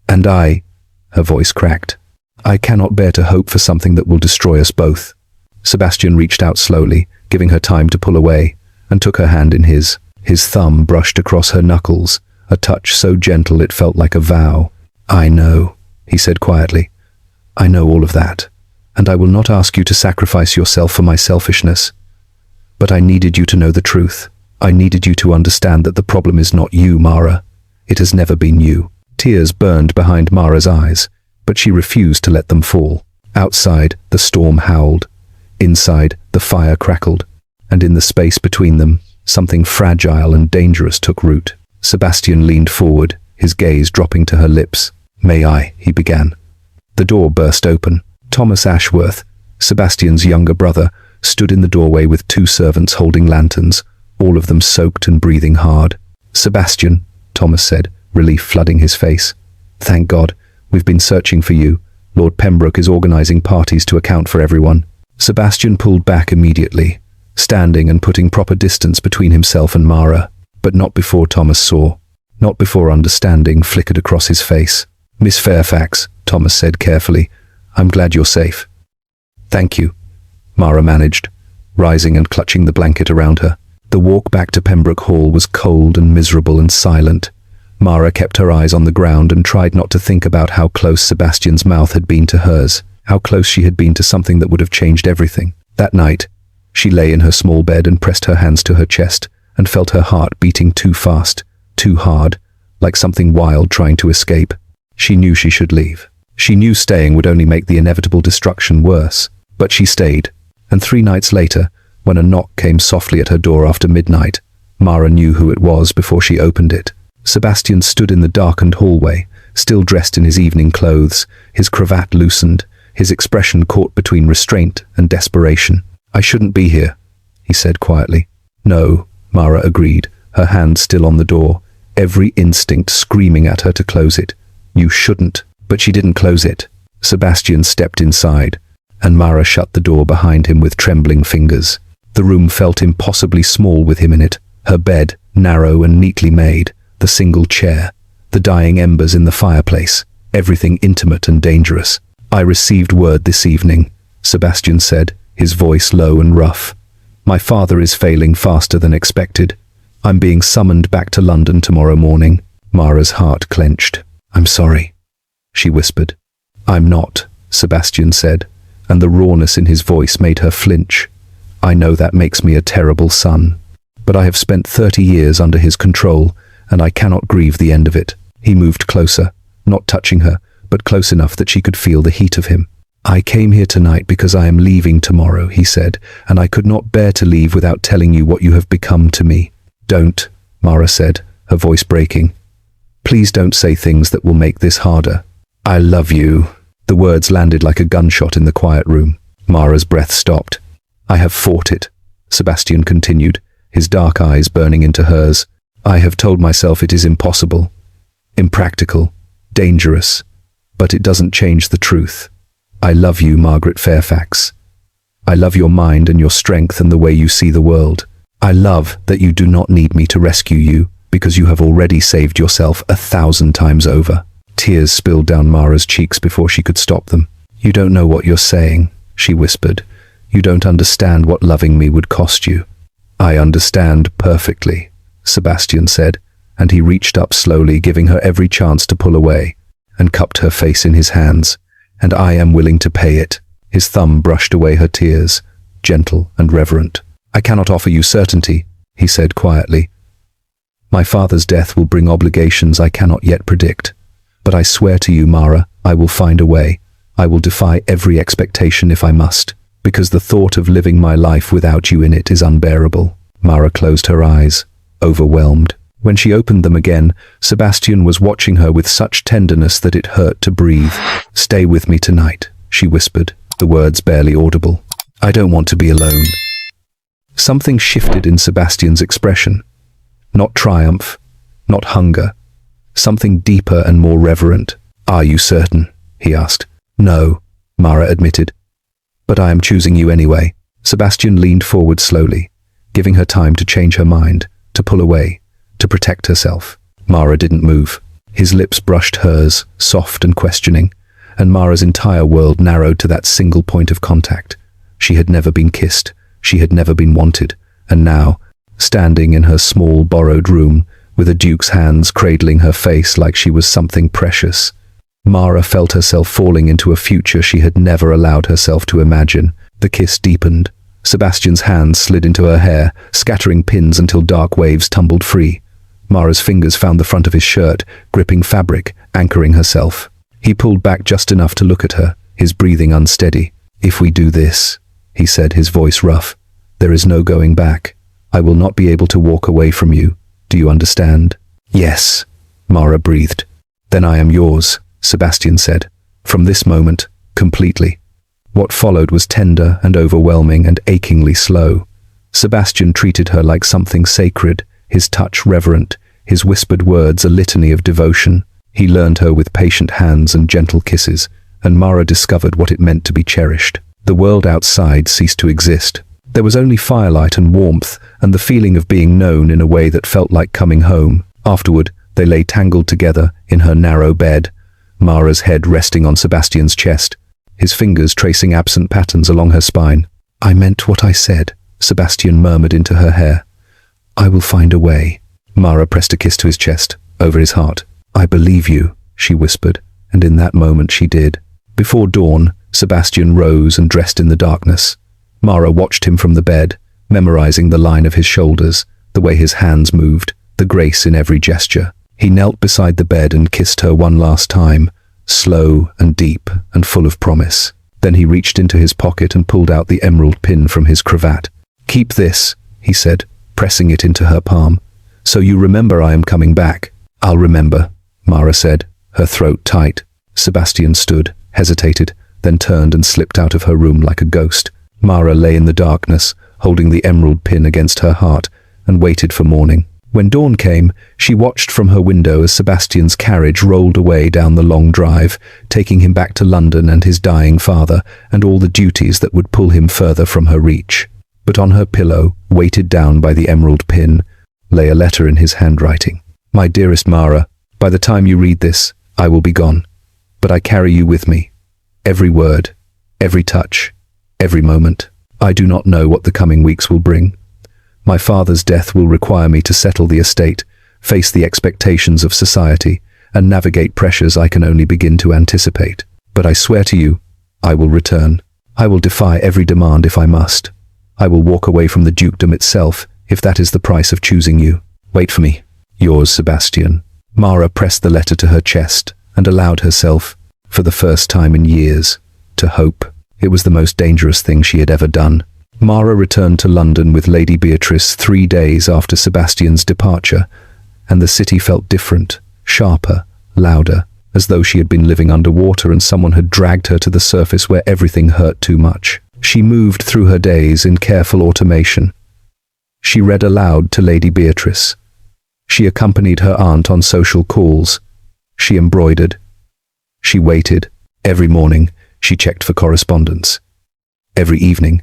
And I, her voice cracked, I cannot bear to hope for something that will destroy us both. Sebastian reached out slowly, giving her time to pull away, and took her hand in his. His thumb brushed across her knuckles, a touch so gentle it felt like a vow. I know, he said quietly. I know all of that, and I will not ask you to sacrifice yourself for my selfishness. But I needed you to know the truth. I needed you to understand that the problem is not you, Mara. It has never been you. Tears burned behind Mara's eyes, but she refused to let them fall. Outside, the storm howled. Inside, the fire crackled. And in the space between them, something fragile and dangerous took root. Sebastian leaned forward, his gaze dropping to her lips. May I, he began. The door burst open. Thomas Ashworth, Sebastian's younger brother, stood in the doorway with two servants holding lanterns, all of them soaked and breathing hard. Sebastian, Thomas said, relief flooding his face. Thank God, we've been searching for you. Lord Pembroke is organizing parties to account for everyone. Sebastian pulled back immediately, standing and putting proper distance between himself and Mara, but not before Thomas saw, not before understanding flickered across his face. Miss Fairfax, Thomas said carefully, I'm glad you're safe. Thank you, Mara managed, rising and clutching the blanket around her. The walk back to Pembroke Hall was cold and miserable and silent. Mara kept her eyes on the ground and tried not to think about how close Sebastian's mouth had been to hers, how close she had been to something that would have changed everything. That night, she lay in her small bed and pressed her hands to her chest and felt her heart beating too fast, too hard, like something wild trying to escape. She knew she should leave. She knew staying would only make the inevitable destruction worse, but she stayed. And 3 nights later, when a knock came softly at her door after midnight, Mara knew who it was before she opened it. Sebastian stood in the darkened hallway, still dressed in his evening clothes, his cravat loosened, his expression caught between restraint and desperation. I shouldn't be here, he said quietly. No, Mara agreed, her hand still on the door, every instinct screaming at her to close it. You shouldn't. But she didn't close it. Sebastian stepped inside, and Mara shut the door behind him with trembling fingers. The room felt impossibly small with him in it, her bed narrow and neatly made, the single chair, the dying embers in the fireplace, everything intimate and dangerous. I received word this evening, Sebastian said, his voice low and rough. My father is failing faster than expected. I'm being summoned back to London tomorrow morning. Mara's heart clenched. I'm sorry, she whispered. I'm not, Sebastian said, and the rawness in his voice made her flinch. I know that makes me a terrible son, but I have spent 30 years under his control, and I cannot grieve the end of it. He moved closer, not touching her, but close enough that she could feel the heat of him. I came here tonight because I am leaving tomorrow, he said, and I could not bear to leave without telling you what you have become to me. Don't, Mara said, her voice breaking. Please don't say things that will make this harder. I love you. The words landed like a gunshot in the quiet room. Mara's breath stopped. I have fought it, Sebastian continued, his dark eyes burning into hers. I have told myself it is impossible, impractical, dangerous, but it doesn't change the truth. I love you, Margaret Fairfax. I love your mind and your strength and the way you see the world. I love that you do not need me to rescue you, because you have already saved yourself 1,000 times over. Tears spilled down Mara's cheeks before she could stop them. You don't know what you're saying, she whispered. You don't understand what loving me would cost you. I understand perfectly, Sebastian said, and he reached up slowly, giving her every chance to pull away, and cupped her face in his hands. And I am willing to pay it. His thumb brushed away her tears, gentle and reverent. I cannot offer you certainty, he said quietly. My father's death will bring obligations I cannot yet predict. But I swear to you, Mara, I will find a way. I will defy every expectation if I must, because the thought of living my life without you in it is unbearable. Mara closed her eyes, overwhelmed. When she opened them again, Sebastian was watching her with such tenderness that it hurt to breathe. "Stay with me tonight," she whispered, the words barely audible. "I don't want to be alone." Something shifted in Sebastian's expression. Not triumph, not hunger. Something deeper and more reverent. "Are you certain?" he asked. "No," Mara admitted. "But I am choosing you anyway." Sebastian leaned forward slowly, giving her time to change her mind, to pull away, to protect herself. Mara didn't move. His lips brushed hers, soft and questioning, and Mara's entire world narrowed to that single point of contact. She had never been kissed, she had never been wanted, and now, standing in her small borrowed room, with a duke's hands cradling her face like she was something precious, Mara felt herself falling into a future she had never allowed herself to imagine. The kiss deepened. Sebastian's hands slid into her hair, scattering pins until dark waves tumbled free. Mara's fingers found the front of his shirt, gripping fabric, anchoring herself. He pulled back just enough to look at her, his breathing unsteady. "If we do this," he said, his voice rough, "there is no going back. I will not be able to walk away from you. Do you understand?" "Yes," Mara breathed. "Then I am yours," Sebastian said. "From this moment, completely." What followed was tender and overwhelming and achingly slow. Sebastian treated her like something sacred, his touch reverent, his whispered words a litany of devotion. He learned her with patient hands and gentle kisses, and Mara discovered what it meant to be cherished. The world outside ceased to exist. There was only firelight and warmth, and the feeling of being known in a way that felt like coming home. Afterward, they lay tangled together in her narrow bed, Mara's head resting on Sebastian's chest, his fingers tracing absent patterns along her spine. "I meant what I said," Sebastian murmured into her hair. "I will find a way." Mara pressed a kiss to his chest, over his heart. "I believe you," she whispered, and in that moment she did. Before dawn, Sebastian rose and dressed in the darkness. Mara watched him from the bed, memorizing the line of his shoulders, the way his hands moved, the grace in every gesture. He knelt beside the bed and kissed her one last time, slow and deep and full of promise. Then he reached into his pocket and pulled out the emerald pin from his cravat. "Keep this," he said, pressing it into her palm. "So you remember I am coming back." "I'll remember," Mara said, her throat tight. Sebastian stood, hesitated, then turned and slipped out of her room like a ghost. Mara lay in the darkness, holding the emerald pin against her heart, and waited for morning. When dawn came, she watched from her window as Sebastian's carriage rolled away down the long drive, taking him back to London and his dying father, and all the duties that would pull him further from her reach. But on her pillow, weighted down by the emerald pin, lay a letter in his handwriting. "My dearest Mara, by the time you read this, I will be gone. But I carry you with me. Every word, every touch, every moment. I do not know what the coming weeks will bring. My father's death will require me to settle the estate, face the expectations of society, and navigate pressures I can only begin to anticipate. But I swear to you, I will return. I will defy every demand if I must. I will walk away from the dukedom itself, if that is the price of choosing you. Wait for me. Yours, Sebastian." Mara pressed the letter to her chest and allowed herself, for the first time in years, to hope. It was the most dangerous thing she had ever done. Mara returned to London with Lady Beatrice 3 days after Sebastian's departure, and the city felt different, sharper, louder, as though she had been living underwater and someone had dragged her to the surface where everything hurt too much. She moved through her days in careful automation. She read aloud to Lady Beatrice. She accompanied her aunt on social calls. She embroidered. She waited. Every morning, she checked for correspondence. Every evening,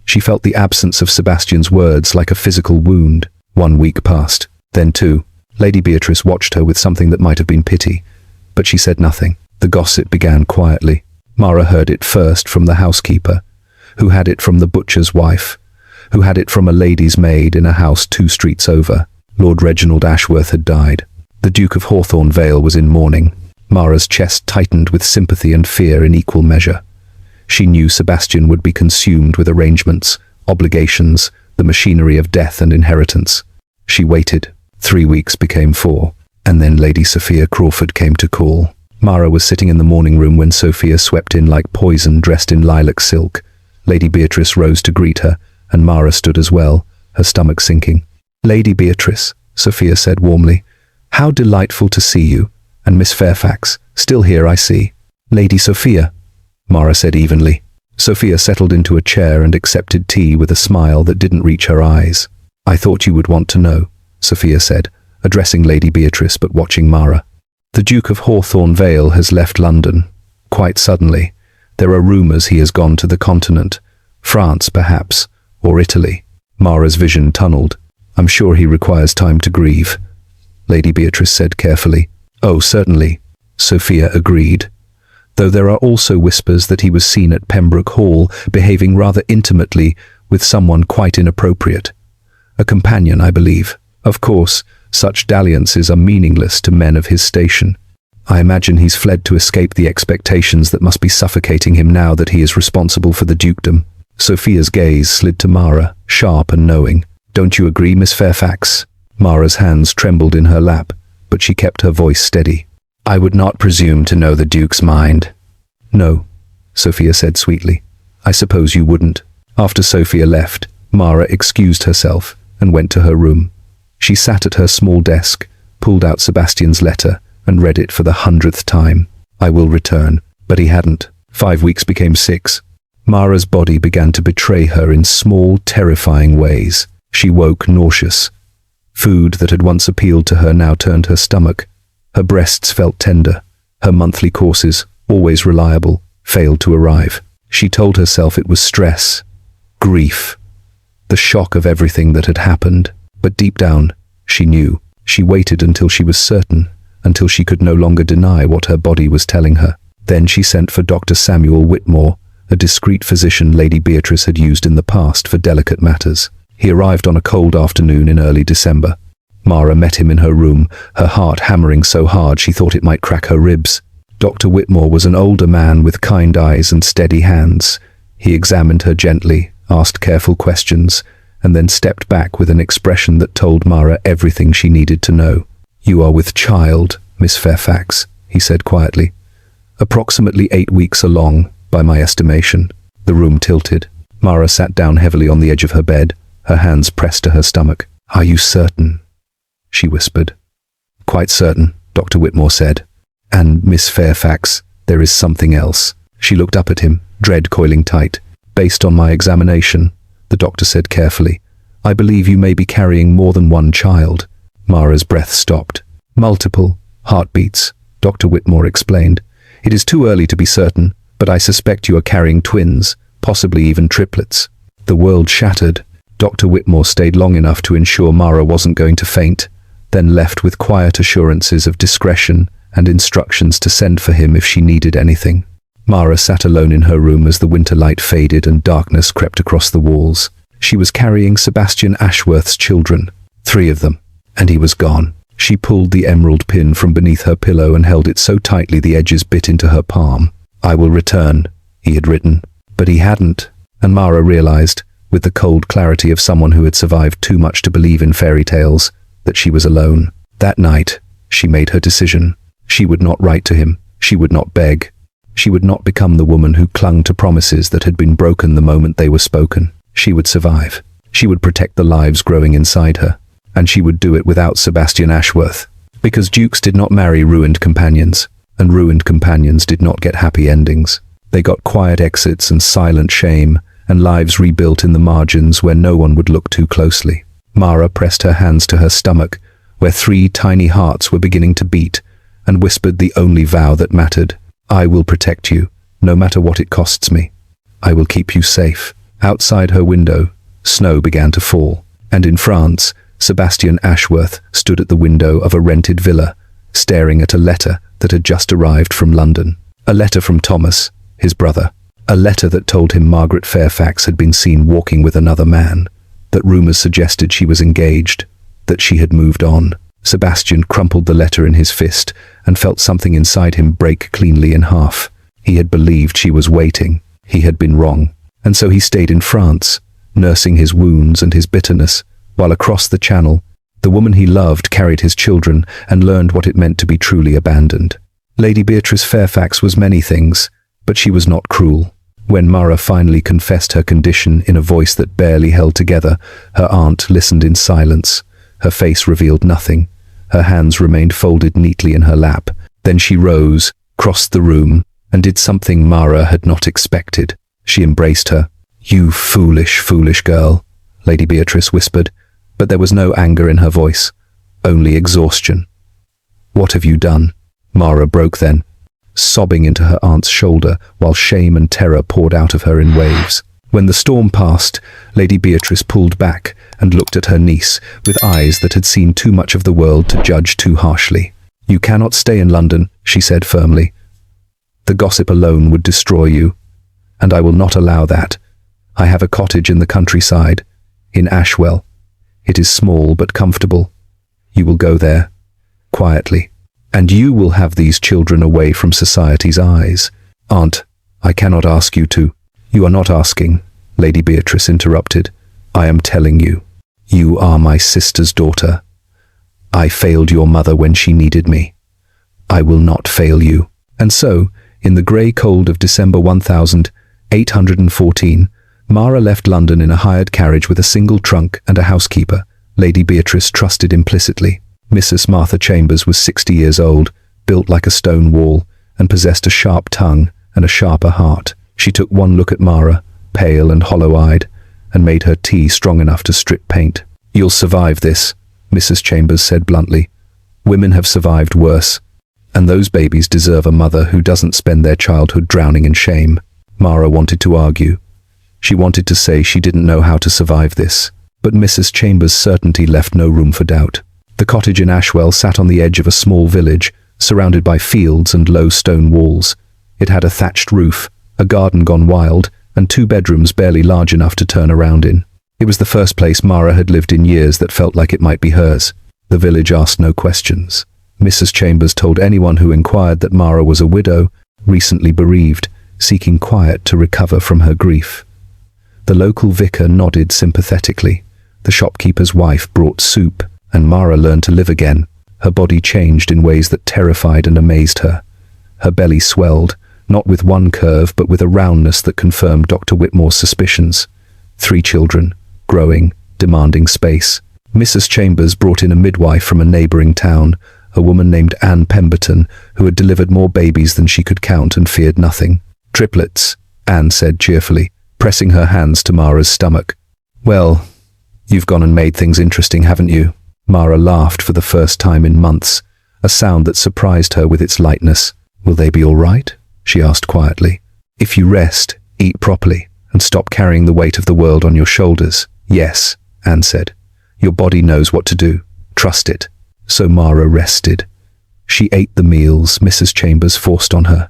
she felt the absence of Sebastian's words like a physical wound. 1 week passed, then 2. Lady Beatrice watched her with something that might have been pity, but she said nothing. The gossip began quietly. Mara heard it first from the housekeeper, who had it from the butcher's wife, who had it from a lady's maid in a house 2 streets over. Lord Reginald Ashworth had died. The Duke of Hawthorne Vale was in mourning. Mara's chest tightened with sympathy and fear in equal measure. She knew Sebastian would be consumed with arrangements, obligations, the machinery of death and inheritance. She waited. 3 weeks became 4, and then Lady Sophia Crawford came to call. Mara was sitting in the morning room when Sophia swept in like poison, dressed in lilac silk. Lady Beatrice rose to greet her, and Mara stood as well, her stomach sinking. "Lady Beatrice," Sophia said warmly. "How delightful to see you. And Miss Fairfax, still here I see." "Lady Sophia," Mara said evenly. Sophia settled into a chair and accepted tea with a smile that didn't reach her eyes. "I thought you would want to know," Sophia said, addressing Lady Beatrice but watching Mara. "The Duke of Hawthorne Vale has left London. Quite suddenly. There are rumours he has gone to the continent. France, perhaps, or Italy." Mara's vision tunneled. "I'm sure he requires time to grieve," Lady Beatrice said carefully. "Oh, certainly," Sophia agreed. "Though there are also whispers that he was seen at Pembroke Hall, behaving rather intimately with someone quite inappropriate. A companion, I believe. Of course, such dalliances are meaningless to men of his station. I imagine he's fled to escape the expectations that must be suffocating him now that he is responsible for the dukedom." Sophia's gaze slid to Mara, sharp and knowing. "Don't you agree, Miss Fairfax?" Mara's hands trembled in her lap, but she kept her voice steady. "I would not presume to know the Duke's mind." "No," Sophia said sweetly. "I suppose you wouldn't." After Sophia left, Mara excused herself and went to her room. She sat at her small desk, pulled out Sebastian's letter, and read it for the 100th time. "I will return." But he hadn't. 5 weeks became 6. Mara's body began to betray her in small, terrifying ways. She woke nauseous. Food that had once appealed to her now turned her stomach. Her breasts felt tender. Her monthly courses, always reliable, failed to arrive. She told herself it was stress, grief, the shock of everything that had happened. But deep down, she knew. She waited until she was certain, until she could no longer deny what her body was telling her. Then she sent for Dr. Samuel Whitmore, a discreet physician Lady Beatrice had used in the past for delicate matters. He arrived on a cold afternoon in early December. Mara met him in her room, her heart hammering so hard she thought it might crack her ribs. Dr. Whitmore was an older man with kind eyes and steady hands. He examined her gently, asked careful questions, and then stepped back with an expression that told Mara everything she needed to know. "You are with child, Miss Fairfax," he said quietly. "Approximately 8 weeks along, by my estimation." The room tilted. Mara sat down heavily on the edge of her bed, her hands pressed to her stomach. "Are you certain?" she whispered. "Quite certain," Dr. Whitmore said. "And, Miss Fairfax, there is something else." She looked up at him, dread coiling tight. "Based on my examination," the doctor said carefully, "I believe you may be carrying more than one child." Mara's breath stopped. "Multiple heartbeats," Dr. Whitmore explained. "It is too early to be certain, but I suspect you are carrying twins, possibly even triplets." The world shattered. Dr. Whitmore stayed long enough to ensure Mara wasn't going to faint, then left with quiet assurances of discretion and instructions to send for him if she needed anything. Mara sat alone in her room as the winter light faded and darkness crept across the walls. She was carrying Sebastian Ashworth's children, 3 of them, and he was gone. She pulled the emerald pin from beneath her pillow and held it so tightly the edges bit into her palm. "I will return," he had written. But he hadn't, and Mara realized, with the cold clarity of someone who had survived too much to believe in fairy tales, that she was alone. That night, she made her decision. She would not write to him. She would not beg. She would not become the woman who clung to promises that had been broken the moment they were spoken. She would survive. She would protect the lives growing inside her. And she would do it without Sebastian Ashworth. Because dukes did not marry ruined companions, and ruined companions did not get happy endings. They got quiet exits and silent shame, and lives rebuilt in the margins where no one would look too closely. Mara pressed her hands to her stomach, where 3 tiny hearts were beginning to beat, and whispered the only vow that mattered. "I will protect you, no matter what it costs me. I will keep you safe." Outside her window, snow began to fall, and in France, Sebastian Ashworth stood at the window of a rented villa, staring at a letter that had just arrived from London. A letter from Thomas, his brother. A letter that told him Margaret Fairfax had been seen walking with another man, that rumours suggested she was engaged, that she had moved on. Sebastian crumpled the letter in his fist and felt something inside him break cleanly in half. He had believed she was waiting. He had been wrong. And so he stayed in France, nursing his wounds and his bitterness, while across the channel, the woman he loved carried his children and learned what it meant to be truly abandoned. Lady Beatrice Fairfax was many things, but she was not cruel. When Mara finally confessed her condition in a voice that barely held together, her aunt listened in silence, Her face revealed nothing. Her hands remained folded neatly in her lap. Then she rose, crossed the room, and did something Mara had not expected. She embraced her. "You foolish, foolish girl," Lady Beatrice whispered, but there was no anger in her voice, only exhaustion. "What have you done?" Mara broke then, sobbing into her aunt's shoulder while shame and terror poured out of her in waves. When the storm passed, Lady Beatrice pulled back and looked at her niece with eyes that had seen too much of the world to judge too harshly. "You cannot stay in London," she said firmly. "The gossip alone would destroy you, and I will not allow that. I have a cottage in the countryside, in Ashwell. It is small but comfortable. You will go there, quietly, and you will have these children away from society's eyes." "Aunt, I cannot ask you to." "You are not asking," Lady Beatrice interrupted. "I am telling you. You are my sister's daughter. I failed your mother when she needed me. I will not fail you." And so, in the grey cold of December 1814, Mara left London in a hired carriage with a single trunk and a housekeeper Lady Beatrice trusted implicitly. Mrs. Martha Chambers was 60 years old, built like a stone wall, and possessed a sharp tongue and a sharper heart. She took one look at Mara, pale and hollow-eyed, and made her tea strong enough to strip paint. "You'll survive this," Mrs. Chambers said bluntly. "Women have survived worse, and those babies deserve a mother who doesn't spend their childhood drowning in shame." Mara wanted to argue. She wanted to say she didn't know how to survive this, but Mrs. Chambers' certainty left no room for doubt. The cottage in Ashwell sat on the edge of a small village, surrounded by fields and low stone walls. It had a thatched roof, a garden gone wild, and 2 bedrooms barely large enough to turn around in. It was the first place Mara had lived in years that felt like it might be hers. The village asked no questions. Mrs. Chambers told anyone who inquired that Mara was a widow, recently bereaved, seeking quiet to recover from her grief. The local vicar nodded sympathetically. The shopkeeper's wife brought soup, and Mara learned to live again. Her body changed in ways that terrified and amazed her. Her belly swelled, not with one curve but with a roundness that confirmed Dr. Whitmore's suspicions. 3 children, growing, demanding space. Mrs. Chambers brought in a midwife from a neighbouring town, a woman named Anne Pemberton, who had delivered more babies than she could count and feared nothing. "Triplets," Anne said cheerfully, pressing her hands to Mara's stomach. "Well, you've gone and made things interesting, haven't you?" Mara laughed for the first time in months, a sound that surprised her with its lightness. "Will they be all right?" she asked quietly. "If you rest, eat properly, and stop carrying the weight of the world on your shoulders." "Yes," Anne said. "Your body knows what to do. Trust it." So Mara rested. She ate the meals Mrs. Chambers forced on her.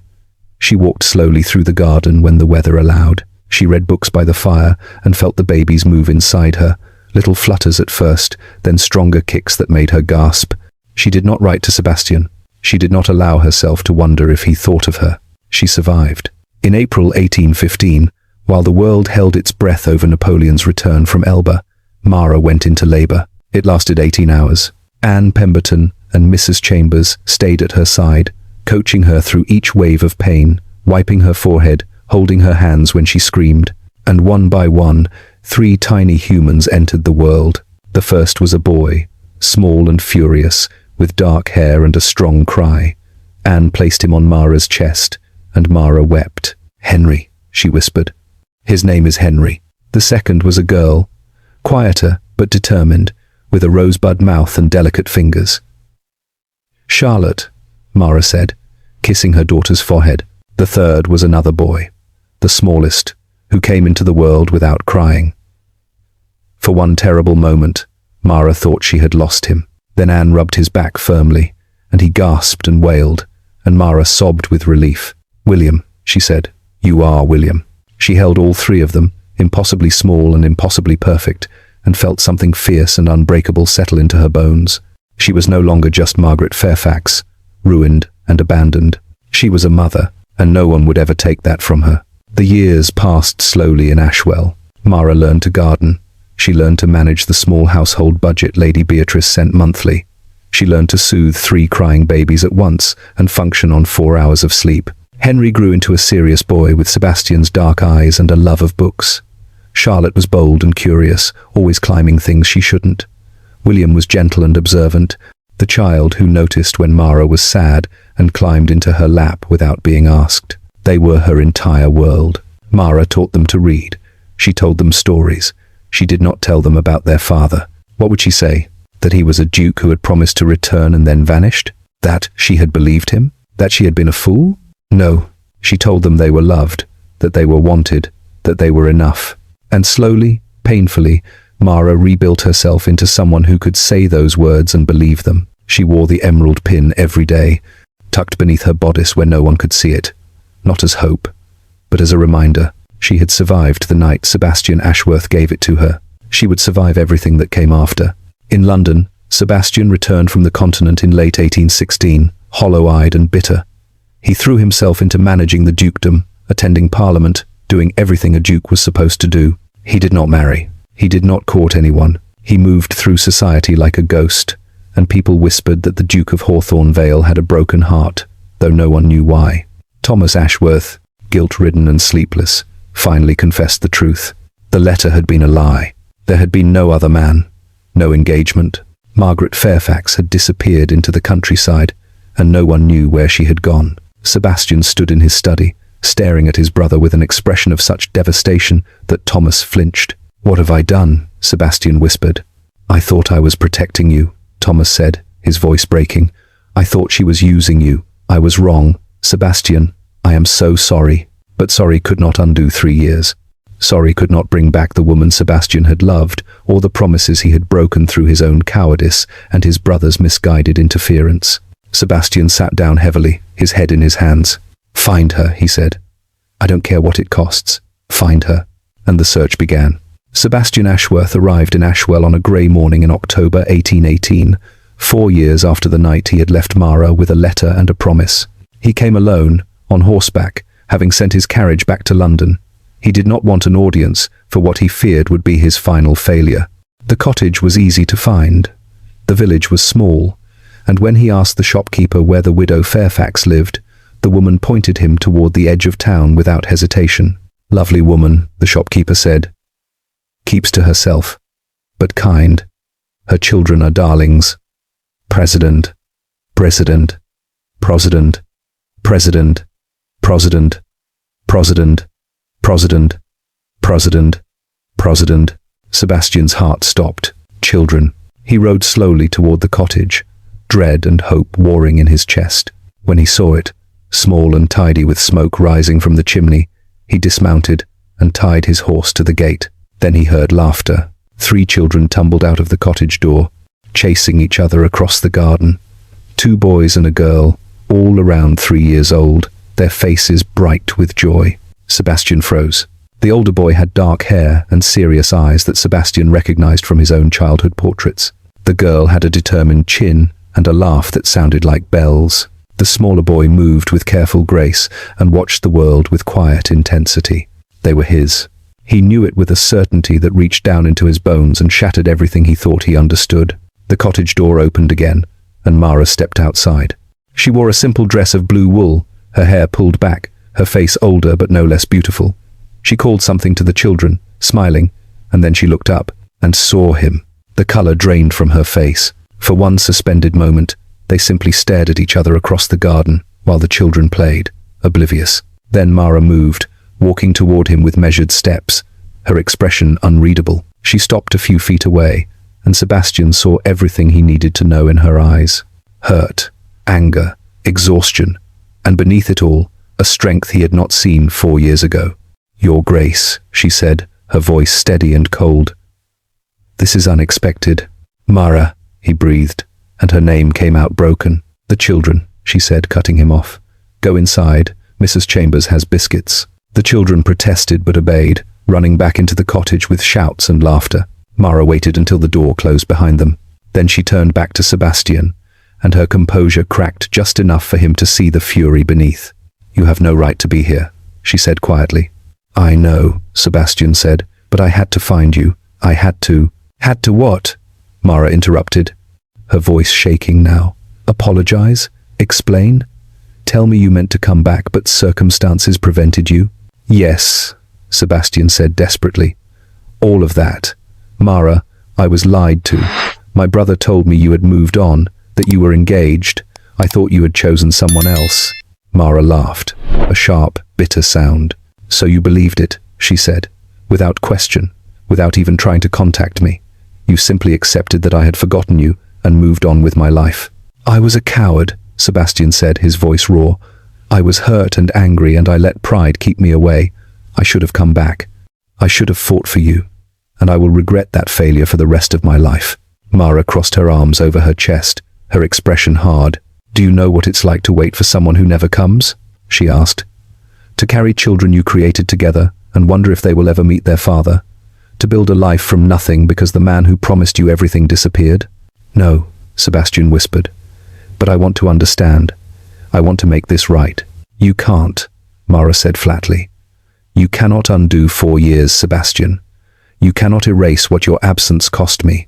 She walked slowly through the garden when the weather allowed. She read books by the fire and felt the babies move inside her, little flutters at first, then stronger kicks that made her gasp. She did not write to Sebastian. She did not allow herself to wonder if he thought of her. She survived. In April 1815, while the world held its breath over Napoleon's return from Elba, Mara went into labour. It lasted 18 hours. Anne Pemberton and Mrs. Chambers stayed at her side, coaching her through each wave of pain, wiping her forehead, holding her hands when she screamed. And one by one, 3 tiny humans entered the world. The first was a boy, small and furious, with dark hair and a strong cry. Anne placed him on Mara's chest, and Mara wept. "Henry," she whispered. "His name is Henry." The second was a girl, quieter but determined, with a rosebud mouth and delicate fingers. "Charlotte," Mara said, kissing her daughter's forehead. The third was another boy, the smallest, who came into the world without crying. For one terrible moment, Mara thought she had lost him. Then Anne rubbed his back firmly, and he gasped and wailed, and Mara sobbed with relief. "William," she said. "You are William." She held all 3 of them, impossibly small and impossibly perfect, and felt something fierce and unbreakable settle into her bones. She was no longer just Margaret Fairfax, ruined and abandoned. She was a mother, and no one would ever take that from her. The years passed slowly in Ashwell. Mara learned to garden. She learned to manage the small household budget Lady Beatrice sent monthly. She learned to soothe 3 crying babies at once and function on 4 hours of sleep. Henry grew into a serious boy with Sebastian's dark eyes and a love of books. Charlotte was bold and curious, always climbing things she shouldn't. William was gentle and observant, the child who noticed when Mara was sad and climbed into her lap without being asked. They were her entire world. Mara taught them to read. She told them stories. She did not tell them about their father. What would she say? That he was a duke who had promised to return and then vanished? That she had believed him? That she had been a fool? No. She told them they were loved, that they were wanted, that they were enough. And slowly, painfully, Mara rebuilt herself into someone who could say those words and believe them. She wore the emerald pin every day, tucked beneath her bodice where no one could see it. Not as hope, but as a reminder. She had survived the night Sebastian Ashworth gave it to her. She would survive everything that came after. In London, Sebastian returned from the continent in late 1816, hollow-eyed and bitter. He threw himself into managing the dukedom, attending Parliament, doing everything a duke was supposed to do. He did not marry. He did not court anyone. He moved through society like a ghost, and people whispered that the Duke of Hawthorne Vale had a broken heart, though no one knew why. Thomas Ashworth, guilt-ridden and sleepless, finally confessed the truth. The letter had been a lie. There had been no other man, no engagement. Margaret Fairfax had disappeared into the countryside, and no one knew where she had gone. Sebastian stood in his study, staring at his brother with an expression of such devastation that Thomas flinched. "What have I done?" Sebastian whispered. "I thought I was protecting you," Thomas said, his voice breaking. "I thought she was using you. I was wrong. Sebastian, I am so sorry." But sorry could not undo 3 years. Sorry could not bring back the woman Sebastian had loved, or the promises he had broken through his own cowardice and his brother's misguided interference. Sebastian sat down heavily, his head in his hands. "Find her," he said. "I don't care what it costs. Find her." And the search began. Sebastian Ashworth arrived in Ashwell on a grey morning in October 1818, 4 years after the night he had left Mara with a letter and a promise. He came alone, on horseback, having sent his carriage back to London. He did not want an audience for what he feared would be his final failure. The cottage was easy to find. The village was small, and when he asked the shopkeeper where the widow Fairfax lived, the woman pointed him toward the edge of town without hesitation. "Lovely woman," the shopkeeper said. "Keeps to herself, but kind. Her children are darlings. President, President, President, President, President, President, President, President, President." Sebastian's heart stopped. Children. He rode slowly toward the cottage, dread and hope warring in his chest. When he saw it, small and tidy with smoke rising from the chimney, he dismounted and tied his horse to the gate. Then he heard laughter. 3 children tumbled out of the cottage door, chasing each other across the garden. 2 boys and a girl, all around 3 years old, their faces bright with joy. Sebastian froze. The older boy had dark hair and serious eyes that Sebastian recognized from his own childhood portraits. The girl had a determined chin and a laugh that sounded like bells. The smaller boy moved with careful grace and watched the world with quiet intensity. They were his. He knew it with a certainty that reached down into his bones and shattered everything he thought he understood. The cottage door opened again, and Mara stepped outside. She wore a simple dress of blue wool, her hair pulled back, her face older but no less beautiful. She called something to the children, smiling, and then she looked up and saw him. The color drained from her face. For one suspended moment, they simply stared at each other across the garden while the children played, oblivious. Then Mara moved, walking toward him with measured steps, her expression unreadable. She stopped a few feet away, and Sebastian saw everything he needed to know in her eyes. Hurt, anger, exhaustion, and beneath it all, a strength he had not seen 4 years ago. "Your Grace," she said, her voice steady and cold. "This is unexpected." "Mara," he breathed, and her name came out broken. "The children," she said, cutting him off. "Go inside. Mrs. Chambers has biscuits." The children protested but obeyed, running back into the cottage with shouts and laughter. Mara waited until the door closed behind them. Then she turned back to Sebastian, and her composure cracked just enough for him to see the fury beneath. "You have no right to be here," she said quietly. "I know," Sebastian said, "but I had to find you. I had to." "Had to what?" Mara interrupted, her voice shaking now. "Apologize? Explain? Tell me you meant to come back, but circumstances prevented you?" "Yes," Sebastian said desperately. "All of that. Mara, I was lied to. My brother told me you had moved on, that you were engaged. I thought you had chosen someone else." Mara laughed, a sharp, bitter sound. "So you believed it," she said, without question, without even trying to contact me. "You simply accepted that I had forgotten you and moved on with my life." "I was a coward," Sebastian said, his voice raw. "I was hurt and angry, and I let pride keep me away. I should have come back. I should have fought for you, and I will regret that failure for the rest of my life." Mara crossed her arms over her chest, her expression hard. "Do you know what it's like to wait for someone who never comes?" she asked. "To carry children you created together and wonder if they will ever meet their father? To build a life from nothing because the man who promised you everything disappeared?" "No," Sebastian whispered. "But I want to understand. I want to make this right." "You can't," Mara said flatly. "You cannot undo 4 years, Sebastian. You cannot erase what your absence cost me.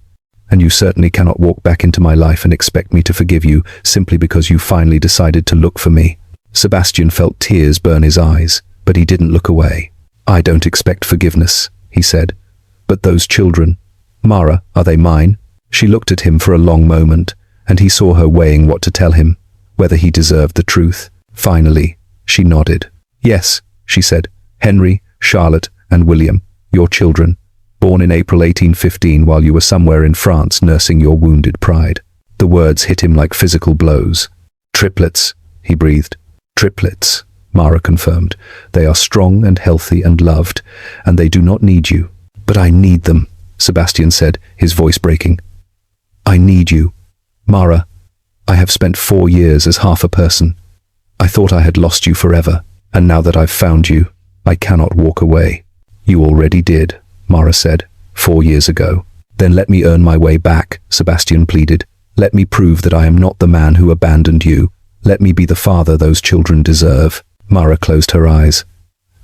And you certainly cannot walk back into my life and expect me to forgive you simply because you finally decided to look for me." Sebastian felt tears burn his eyes, but he didn't look away. "I don't expect forgiveness," he said. "But those children, Mara, are they mine?" She looked at him for a long moment, and he saw her weighing what to tell him, whether he deserved the truth. Finally, she nodded. "Yes," she said. "Henry, Charlotte, and William, your children, born in April 1815 while you were somewhere in France nursing your wounded pride." The words hit him like physical blows. "Triplets," he breathed. "Triplets," Mara confirmed. "They are strong and healthy and loved, and they do not need you." "But I need them," Sebastian said, his voice breaking. "I need you. Mara, I have spent 4 years as half a person. I thought I had lost you forever, and now that I've found you, I cannot walk away." "You already did," Mara said, 4 years ago. "Then let me earn my way back," Sebastian pleaded. "Let me prove that I am not the man who abandoned you. Let me be the father those children deserve." Mara closed her eyes,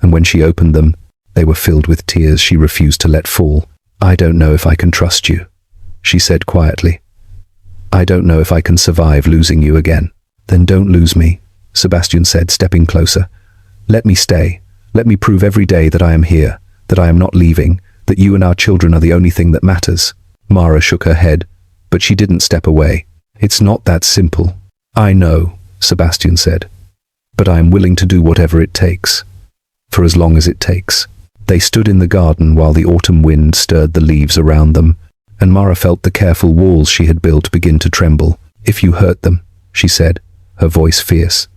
and when she opened them, they were filled with tears she refused to let fall. "I don't know if I can trust you," she said quietly. "I don't know if I can survive losing you again." "Then don't lose me," Sebastian said, stepping closer. "Let me stay. Let me prove every day that I am here, that I am not leaving, that you and our children are the only thing that matters." Mara shook her head, but she didn't step away. "It's not that simple." "I know," Sebastian said, "but I am willing to do whatever it takes, for as long as it takes." They stood in the garden while the autumn wind stirred the leaves around them, and Mara felt the careful walls she had built begin to tremble. "If you hurt them," she said, her voice fierce,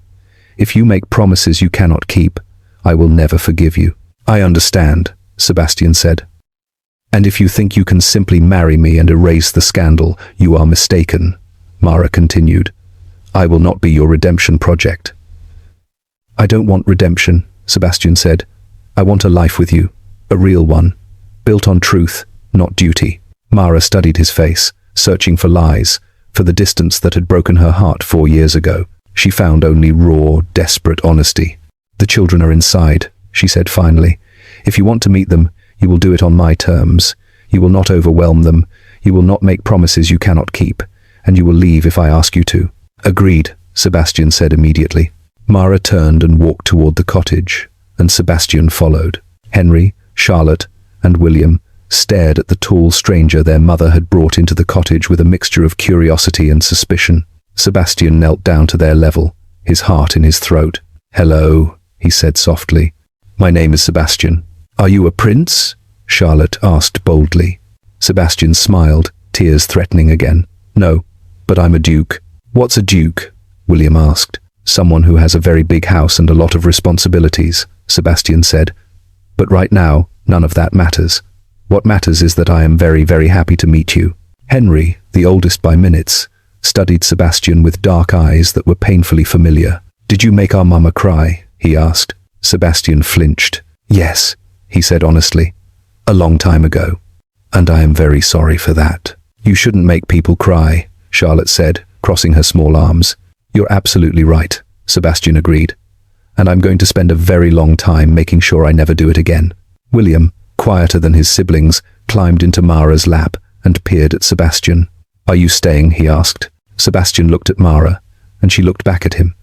"if you make promises you cannot keep, I will never forgive you." "I understand," Sebastian said. "And if you think you can simply marry me and erase the scandal, you are mistaken," Mara continued. "I will not be your redemption project." "I don't want redemption," Sebastian said. "I want a life with you, a real one, built on truth, not duty." Mara studied his face, searching for lies, for the distance that had broken her heart 4 years ago. She found only raw, desperate honesty. "The children are inside," she said finally. "If you want to meet them, you will do it on my terms. You will not overwhelm them. You will not make promises you cannot keep. And you will leave if I ask you to." "Agreed," Sebastian said immediately. Mara turned and walked toward the cottage, and Sebastian followed. Henry, Charlotte, and William stared at the tall stranger their mother had brought into the cottage with a mixture of curiosity and suspicion. Sebastian knelt down to their level, his heart in his throat. "Hello," he said softly. "My name is Sebastian." "Are you a prince?" Charlotte asked boldly. Sebastian smiled, tears threatening again. "No, but I'm a duke." "What's a duke?" William asked. "Someone who has a very big house and a lot of responsibilities," Sebastian said. "But right now, none of that matters. What matters is that I am very, very happy to meet you." Henry, the oldest by minutes, studied Sebastian with dark eyes that were painfully familiar. "Did you make our mama cry?" he asked. Sebastian flinched. "Yes," he said honestly. "A long time ago. And I am very sorry for that." "You shouldn't make people cry," Charlotte said, crossing her small arms. "You're absolutely right," Sebastian agreed. "And I'm going to spend a very long time making sure I never do it again." William, quieter than his siblings, climbed into Mara's lap and peered at Sebastian. "Are you staying?" he asked. Sebastian looked at Mara, and she looked back at him,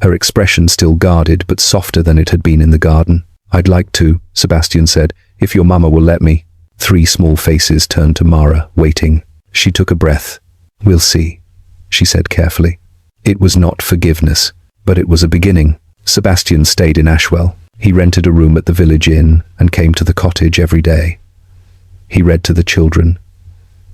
her expression still guarded but softer than it had been in the garden. "I'd like to," Sebastian said, "if your mama will let me." 3 small faces turned to Mara, waiting. She took a breath. "We'll see," she said carefully. It was not forgiveness, but it was a beginning. Sebastian stayed in Ashwell. He rented a room at the village inn and came to the cottage every day. He read to the children.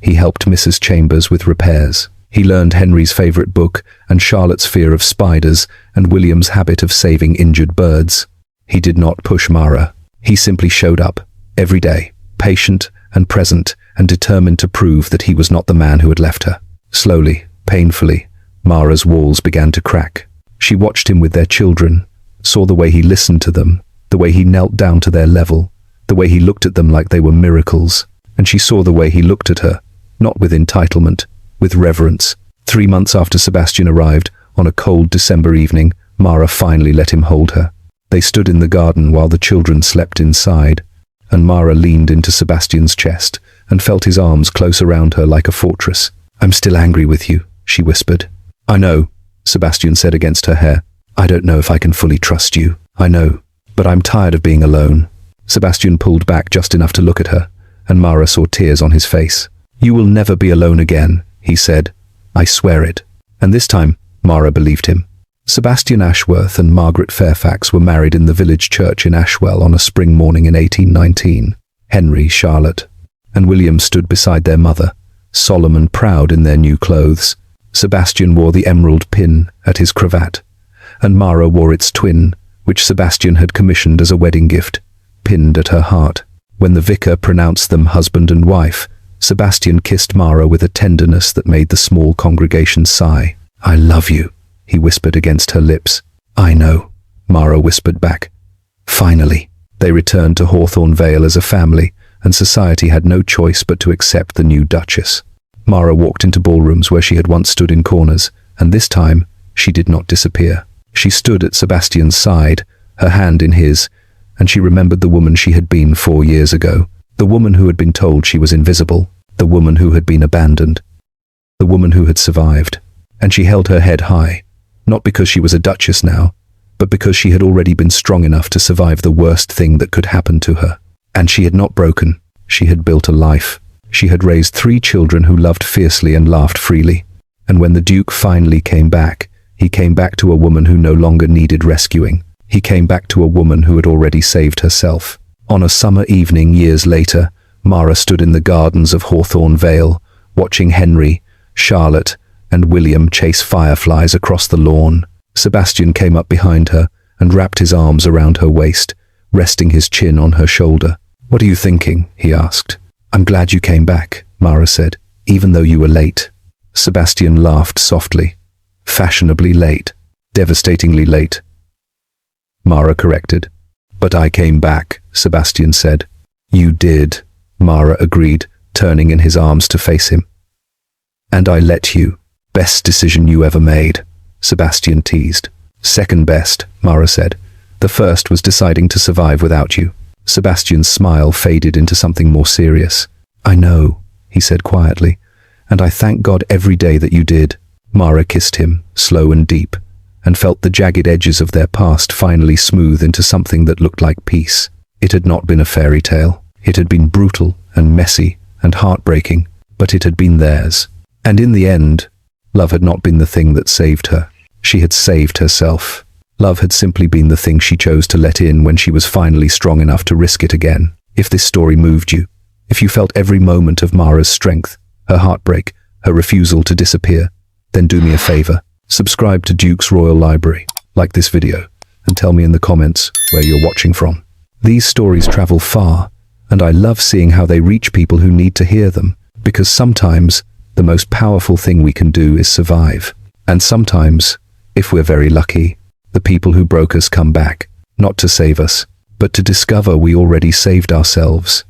He helped Mrs. Chambers with repairs. He learned Henry's favorite book and Charlotte's fear of spiders and William's habit of saving injured birds. He did not push Mara. He simply showed up, every day, patient and present and determined to prove that he was not the man who had left her. Slowly, painfully, Mara's walls began to crack. She watched him with their children, saw the way he listened to them, the way he knelt down to their level, the way he looked at them like they were miracles, and she saw the way he looked at her, not with entitlement, with reverence. 3 months after Sebastian arrived, on a cold December evening, Mara finally let him hold her. They stood in the garden while the children slept inside, and Mara leaned into Sebastian's chest and felt his arms close around her like a fortress. "I'm still angry with you," she whispered. "I know," Sebastian said against her hair. "I don't know if I can fully trust you. I know, but I'm tired of being alone." Sebastian pulled back just enough to look at her, and Mara saw tears on his face. "You will never be alone again," he said. "I swear it." And this time, Mara believed him. Sebastian Ashworth and Margaret Fairfax were married in the village church in Ashwell on a spring morning in 1819. Henry, Charlotte, and William stood beside their mother, solemn and proud in their new clothes. Sebastian wore the emerald pin at his cravat, and Mara wore its twin, which Sebastian had commissioned as a wedding gift, pinned at her heart. When the vicar pronounced them husband and wife, Sebastian kissed Mara with a tenderness that made the small congregation sigh. "I love you," he whispered against her lips. "I know," Mara whispered back. Finally, they returned to Hawthorne Vale as a family, and society had no choice but to accept the new Duchess. Mara walked into ballrooms where she had once stood in corners, and this time, she did not disappear. She stood at Sebastian's side, her hand in his, and she remembered the woman she had been 4 years ago, the woman who had been told she was invisible, the woman who had been abandoned, the woman who had survived. And she held her head high, not because she was a duchess now, but because she had already been strong enough to survive the worst thing that could happen to her. And she had not broken. She had built a life. She had raised 3 children who loved fiercely and laughed freely. And when the Duke finally came back, he came back to a woman who no longer needed rescuing. He came back to a woman who had already saved herself. On a summer evening years later, Mara stood in the gardens of Hawthorne Vale, watching Henry, Charlotte, and William chase fireflies across the lawn. Sebastian came up behind her and wrapped his arms around her waist, resting his chin on her shoulder. "What are you thinking?" he asked. "I'm glad you came back," Mara said, "even though you were late." Sebastian laughed softly. "Fashionably late. Devastatingly late," Mara corrected. "But I came back," Sebastian said. "You did," Mara agreed, turning in his arms to face him. "And I let you. Best decision you ever made," Sebastian teased. "Second best," Mara said. "The first was deciding to survive without you." Sebastian's smile faded into something more serious. "I know," he said quietly, "and I thank God every day that you did." Mara kissed him, slow and deep, and felt the jagged edges of their past finally smooth into something that looked like peace. It had not been a fairy tale. It had been brutal and messy and heartbreaking, but it had been theirs. And in the end, love had not been the thing that saved her. She had saved herself. Love had simply been the thing she chose to let in when she was finally strong enough to risk it again. If this story moved you, if you felt every moment of Mara's strength, her heartbreak, her refusal to disappear, then do me a favor. Subscribe to Duke's Royal Library, like this video, and tell me in the comments where you're watching from. These stories travel far, and I love seeing how they reach people who need to hear them, because sometimes the most powerful thing we can do is survive. And sometimes, if we're very lucky, the people who broke us come back, not to save us, but to discover we already saved ourselves.